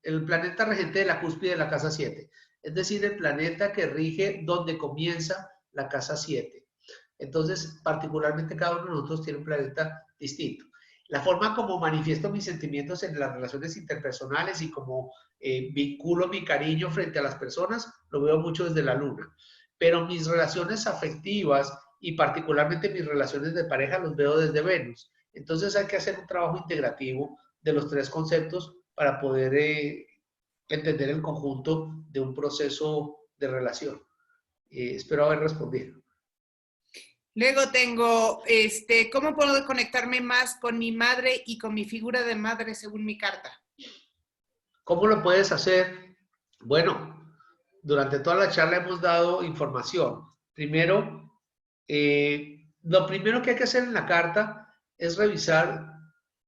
el planeta regente de la cúspide de la casa 7. Es decir, el planeta que rige donde comienza la casa 7. Entonces, particularmente cada uno de nosotros tiene un planeta distinto. La forma como manifiesto mis sentimientos en las relaciones interpersonales y como vinculo mi cariño frente a las personas, lo veo mucho desde la luna. Pero mis relaciones afectivas y particularmente mis relaciones de pareja los veo desde Venus. Entonces hay que hacer un trabajo integrativo de los 3 conceptos para poder entender el conjunto de un proceso de relación. Espero haber respondido. Luego tengo, ¿cómo puedo conectarme más con mi madre y con mi figura de madre según mi carta? ¿Cómo lo puedes hacer? Bueno, durante toda la charla hemos dado información. Primero, lo primero que hay que hacer en la carta es revisar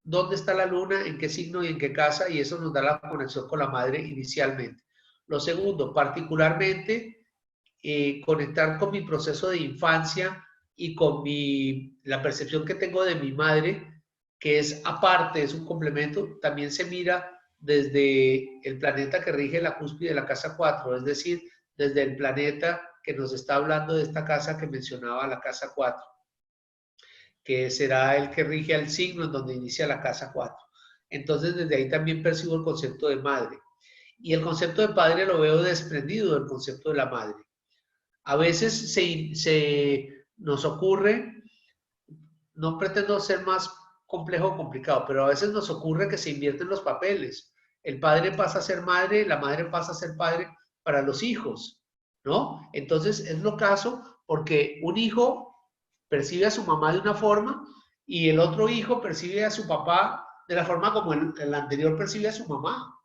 dónde está la luna, en qué signo y en qué casa, y eso nos da la conexión con la madre inicialmente. Lo segundo, particularmente, conectar con mi proceso de infancia y con la percepción que tengo de mi madre, que es aparte, es un complemento, también se mira desde el planeta que rige la cúspide de la casa 4, es decir, desde el planeta que nos está hablando de esta casa que mencionaba, la casa 4, que será el que rige al signo en donde inicia la casa 4. Entonces, desde ahí también percibo el concepto de madre. Y el concepto de padre lo veo desprendido del concepto de la madre. A veces nos ocurre, no pretendo ser más complejo o complicado, pero a veces nos ocurre que se invierten los papeles. El padre pasa a ser madre, la madre pasa a ser padre para los hijos, ¿no? Entonces es lo caso porque un hijo percibe a su mamá de una forma y el otro hijo percibe a su papá de la forma como el anterior percibe a su mamá.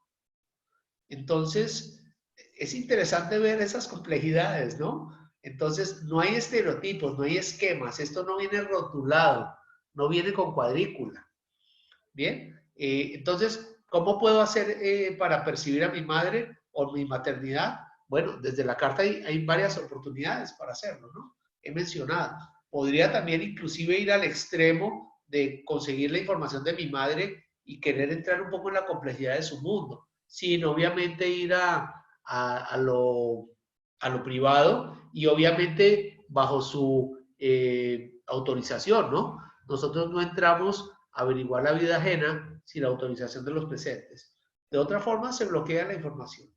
Entonces, es interesante ver esas complejidades, ¿no? Entonces, no hay estereotipos, no hay esquemas, esto no viene rotulado, no viene con cuadrícula. Bien, entonces, ¿cómo puedo hacer para percibir a mi madre o mi maternidad? Bueno, desde la carta hay varias oportunidades para hacerlo, ¿no? He mencionado. Podría también inclusive ir al extremo de conseguir la información de mi madre y querer entrar un poco en la complejidad de su mundo, sin obviamente ir a lo privado y obviamente bajo su autorización, ¿no? Nosotros no entramos a averiguar la vida ajena sin la autorización de los presentes. De otra forma, se bloquea la información.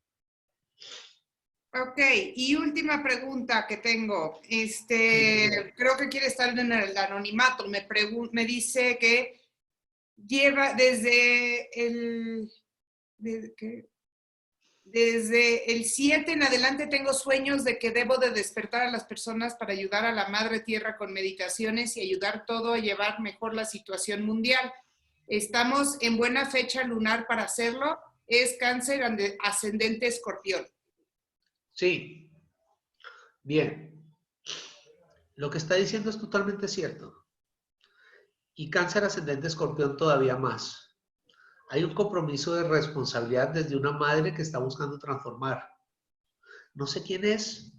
Ok, y última pregunta que tengo. Creo que quiere estar en el anonimato. Me dice que lleva desde desde el 7 en adelante tengo sueños de que debo de despertar a las personas para ayudar a la Madre Tierra con meditaciones y ayudar todo a llevar mejor la situación mundial. Estamos en buena fecha lunar para hacerlo. Es Cáncer ascendente Escorpión. Sí, bien. Lo que está diciendo es totalmente cierto. Y Cáncer ascendente Escorpión todavía más. Hay un compromiso de responsabilidad desde una madre que está buscando transformar. No sé quién es,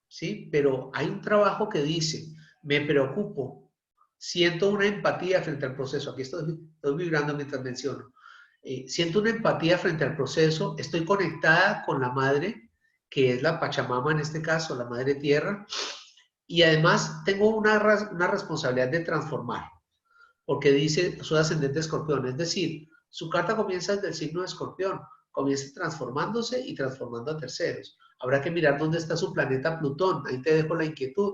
¿sí? Pero hay un trabajo que dice, me preocupo, siento una empatía frente al proceso. Aquí estoy vibrando mientras menciono. Siento una empatía frente al proceso, estoy conectada con la madre, que es la Pachamama en este caso, la Madre Tierra, y además tengo una responsabilidad de transformar, porque dice, soy ascendente Escorpión, es decir, su carta comienza desde el signo de Escorpión, comienza transformándose y transformando a terceros. Habrá que mirar dónde está su planeta Plutón, ahí te dejo la inquietud.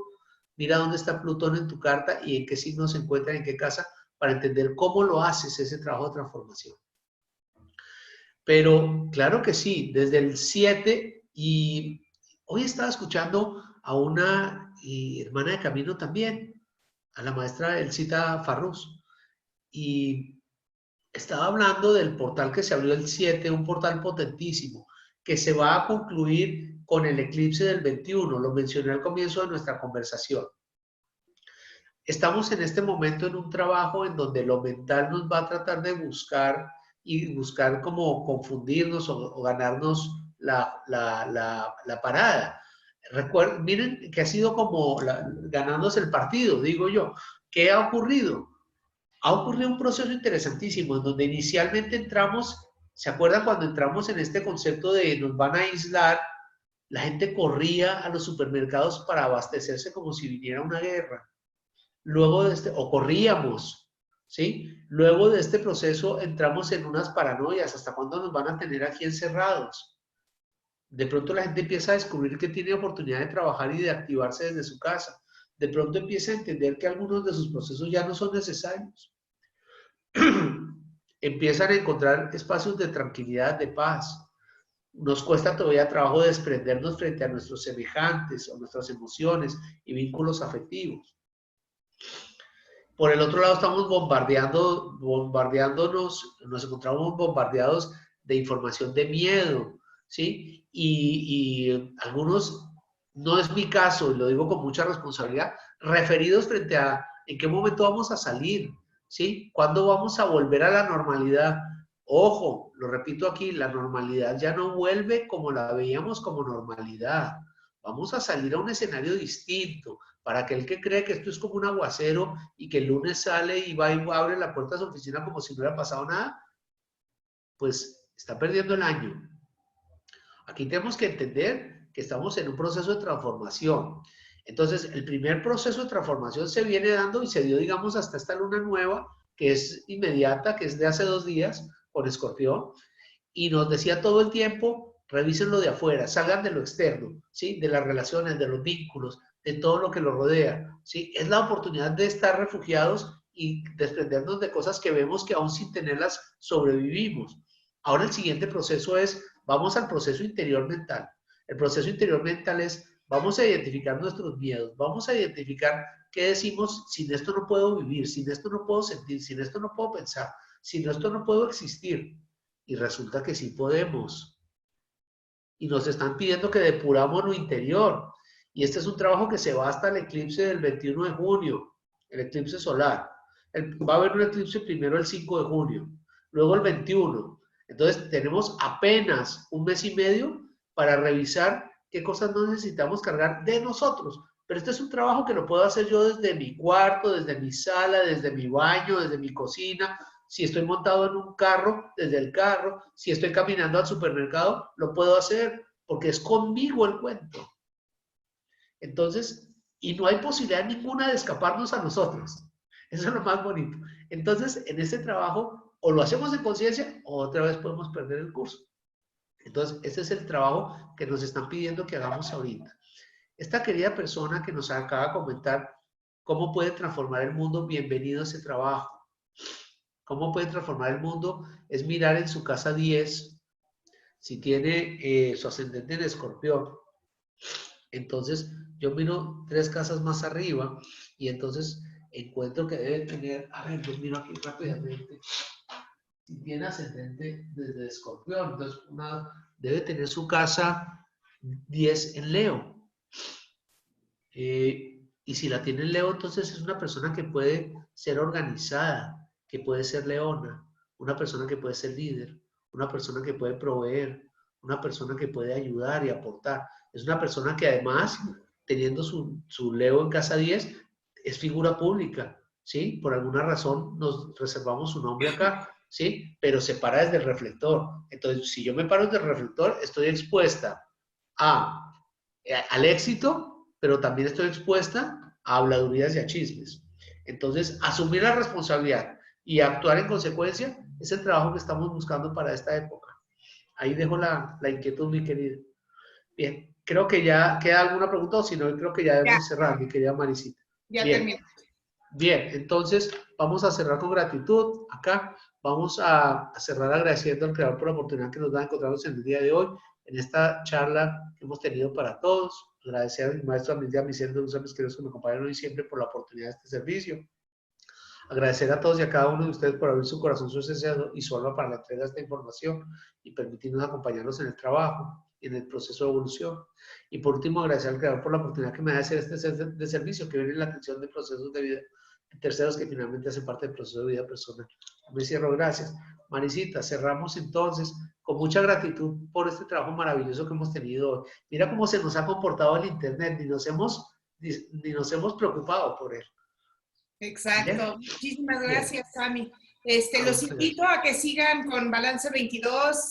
Mira dónde está Plutón en tu carta y en qué signo se encuentra, en qué casa, para entender cómo lo haces ese trabajo de transformación. Pero claro que sí, desde el 7 y hoy estaba escuchando a una hermana de camino también, a la maestra Elcita Farrús, y estaba hablando del portal que se abrió el 7, un portal potentísimo, que se va a concluir con el eclipse del 21, lo mencioné al comienzo de nuestra conversación. Estamos en este momento en un trabajo en donde lo mental nos va a tratar de buscar y buscar como confundirnos o ganarnos la parada. Recuerden, miren que ha sido como ganándose el partido, digo yo. ¿Qué ha ocurrido? Ha ocurrido un proceso interesantísimo en donde inicialmente entramos, ¿se acuerdan cuando entramos en este concepto de nos van a aislar? La gente corría a los supermercados para abastecerse como si viniera una guerra. Luego de o corríamos, ¿sí? Luego de este proceso entramos en unas paranoias, ¿hasta cuándo nos van a tener aquí encerrados? De pronto la gente empieza a descubrir que tiene oportunidad de trabajar y de activarse desde su casa. De pronto empieza a entender que algunos de sus procesos ya no son necesarios. Empiezan a encontrar espacios de tranquilidad, de paz. Nos cuesta todavía trabajo desprendernos frente a nuestros semejantes o nuestras emociones y vínculos afectivos. Por el otro lado, estamos bombardeándonos, nos encontramos bombardeados de información de miedo, ¿sí? Y algunos, no es mi caso, y lo digo con mucha responsabilidad, referidos frente a en qué momento vamos a salir, ¿sí? ¿Cuándo vamos a volver a la normalidad? Ojo, lo repito aquí, la normalidad ya no vuelve como la veíamos como normalidad. Vamos a salir a un escenario distinto. Para aquel que cree que esto es como un aguacero y que el lunes sale y va y abre la puerta de su oficina como si no hubiera pasado nada, pues está perdiendo el año. Aquí tenemos que entender que estamos en un proceso de transformación. Entonces, el primer proceso de transformación se viene dando y se dio, digamos, hasta esta luna nueva, que es inmediata, que es de hace 2 días, con Escorpión, y nos decía todo el tiempo, revisen lo de afuera, salgan de lo externo, ¿sí? De las relaciones, de los vínculos, de todo lo que los rodea, ¿sí? Es la oportunidad de estar refugiados y desprendernos de cosas que vemos que aún sin tenerlas sobrevivimos. Ahora el siguiente proceso es, vamos al proceso interior mental. El proceso interior mental es, vamos a identificar nuestros miedos, vamos a identificar qué decimos, sin esto no puedo vivir, sin esto no puedo sentir, sin esto no puedo pensar, sin esto no puedo existir. Y resulta que sí podemos. Y nos están pidiendo que depuramos lo interior. Y este es un trabajo que se va hasta el eclipse del 21 de junio, el eclipse solar. Va a haber un eclipse primero el 5 de junio, luego el 21. Entonces tenemos apenas un mes y medio para revisar qué cosas no necesitamos cargar de nosotros. Pero este es un trabajo que lo puedo hacer yo desde mi cuarto, desde mi sala, desde mi baño, desde mi cocina. Si estoy montado en un carro, desde el carro. Si estoy caminando al supermercado, lo puedo hacer porque es conmigo el cuento. Entonces, y no hay posibilidad ninguna de escaparnos a nosotros. Eso es lo más bonito. Entonces, en este trabajo, o lo hacemos en conciencia, o otra vez podemos perder el curso. Entonces, ese es el trabajo que nos están pidiendo que hagamos ahorita. Esta querida persona que nos acaba de comentar cómo puede transformar el mundo, bienvenido a ese trabajo. ¿Cómo puede transformar el mundo? Es mirar en su casa 10, si tiene su ascendente en Escorpión. Entonces, yo miro 3 casas más arriba y entonces encuentro que debe tener, a ver, yo miro aquí rápidamente, si tiene ascendente desde Escorpión, entonces debe tener su casa 10 en Leo. Y si la tiene en Leo, entonces es una persona que puede ser organizada, que puede ser leona, una persona que puede ser líder, una persona que puede proveer, una persona que puede ayudar y aportar. Es una persona que además, teniendo su Leo en casa 10, es figura pública, ¿sí? Por alguna razón nos reservamos su nombre acá, ¿sí? Pero se para desde el reflector. Entonces, si yo me paro desde el reflector, estoy expuesta al éxito, pero también estoy expuesta a habladurías y a chismes. Entonces, asumir la responsabilidad y actuar en consecuencia es el trabajo que estamos buscando para esta época. Ahí dejo la inquietud, mi querida. Bien, creo que ya queda alguna pregunta, o si no, creo que ya debemos cerrar, mi querida Marisita. Ya Bien. terminé. Bien, entonces vamos a cerrar con gratitud acá. Vamos a cerrar agradeciendo al Creador por la oportunidad que nos da de encontrarnos en el día de hoy, en esta charla que hemos tenido para todos. Agradecer a mi maestro, a mis centros, a mis queridos que me acompañan hoy siempre por la oportunidad de este servicio. Agradecer a todos y a cada uno de ustedes por abrir su corazón, su esencia y su alma para la entrega de esta información y permitirnos acompañarnos en el trabajo y en el proceso de evolución. Y por último, agradecer al Creador por la oportunidad que me da de hacer este de servicio, que viene en la atención de procesos de vida de terceros que finalmente hacen parte del proceso de vida personal. Me cierro, gracias. Marisita, cerramos entonces con mucha gratitud por este trabajo maravilloso que hemos tenido hoy. Mira cómo se nos ha comportado el Internet, ni nos hemos preocupado por él. Exacto. Bien. Muchísimas Bien. gracias, Sami. Los invito a que sigan con Balance 22.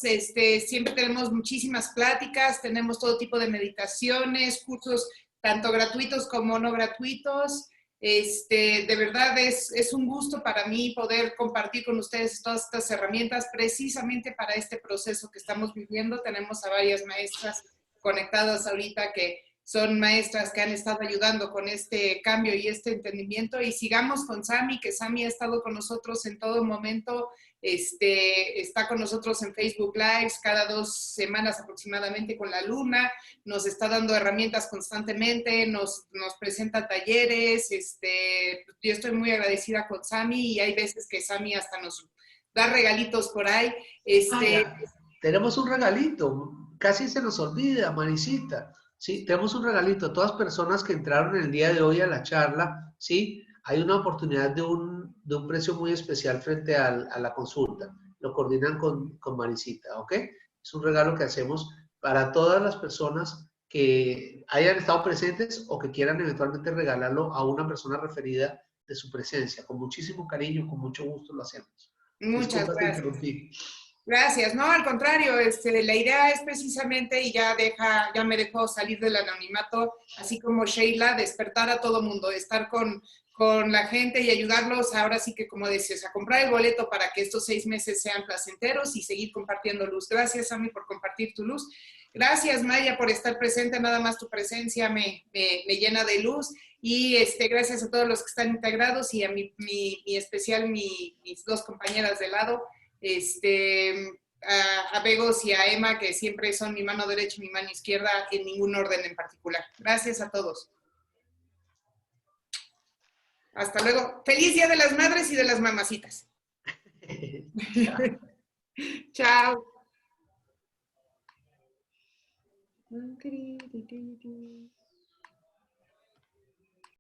Siempre tenemos muchísimas pláticas, tenemos todo tipo de meditaciones, cursos tanto gratuitos como no gratuitos. De verdad es un gusto para mí poder compartir con ustedes todas estas herramientas precisamente para este proceso que estamos viviendo. Tenemos a varias maestras conectadas ahorita que son maestras que han estado ayudando con este cambio y este entendimiento, y sigamos con Sami, que Sami ha estado con nosotros en todo momento, está con nosotros en Facebook Lives cada 2 semanas aproximadamente con la luna, nos está dando herramientas constantemente, nos presenta talleres, yo estoy muy agradecida con Sami y hay veces que Sami hasta nos da regalitos por ahí. Tenemos un regalito, casi se nos olvida, Marisita. Sí, tenemos un regalito. Todas personas que entraron el día de hoy a la charla, sí, hay una oportunidad de un precio muy especial frente a la consulta. Lo coordinan con Marisita, ¿ok? Es un regalo que hacemos para todas las personas que hayan estado presentes o que quieran eventualmente regalarlo a una persona referida de su presencia. Con muchísimo cariño, con mucho gusto lo hacemos. Muchas Disculpa, te gracias. interrumpí. Gracias, no, al contrario, la idea es precisamente, y ya me dejó salir del anonimato, así como Sheila, despertar a todo mundo, estar con la gente y ayudarlos, ahora sí que como decías, a comprar el boleto para que estos 6 meses sean placenteros y seguir compartiendo luz. Gracias, Ami, por compartir tu luz. Gracias, Maya, por estar presente, nada más tu presencia me llena de luz. Y gracias a todos los que están integrados y a mi especial, mis 2 compañeras de lado, a Begos y a Emma, que siempre son mi mano derecha y mi mano izquierda, en ningún orden en particular. Gracias a todos. Hasta luego. Feliz Día de las Madres y de las Mamacitas. Chao. Chao.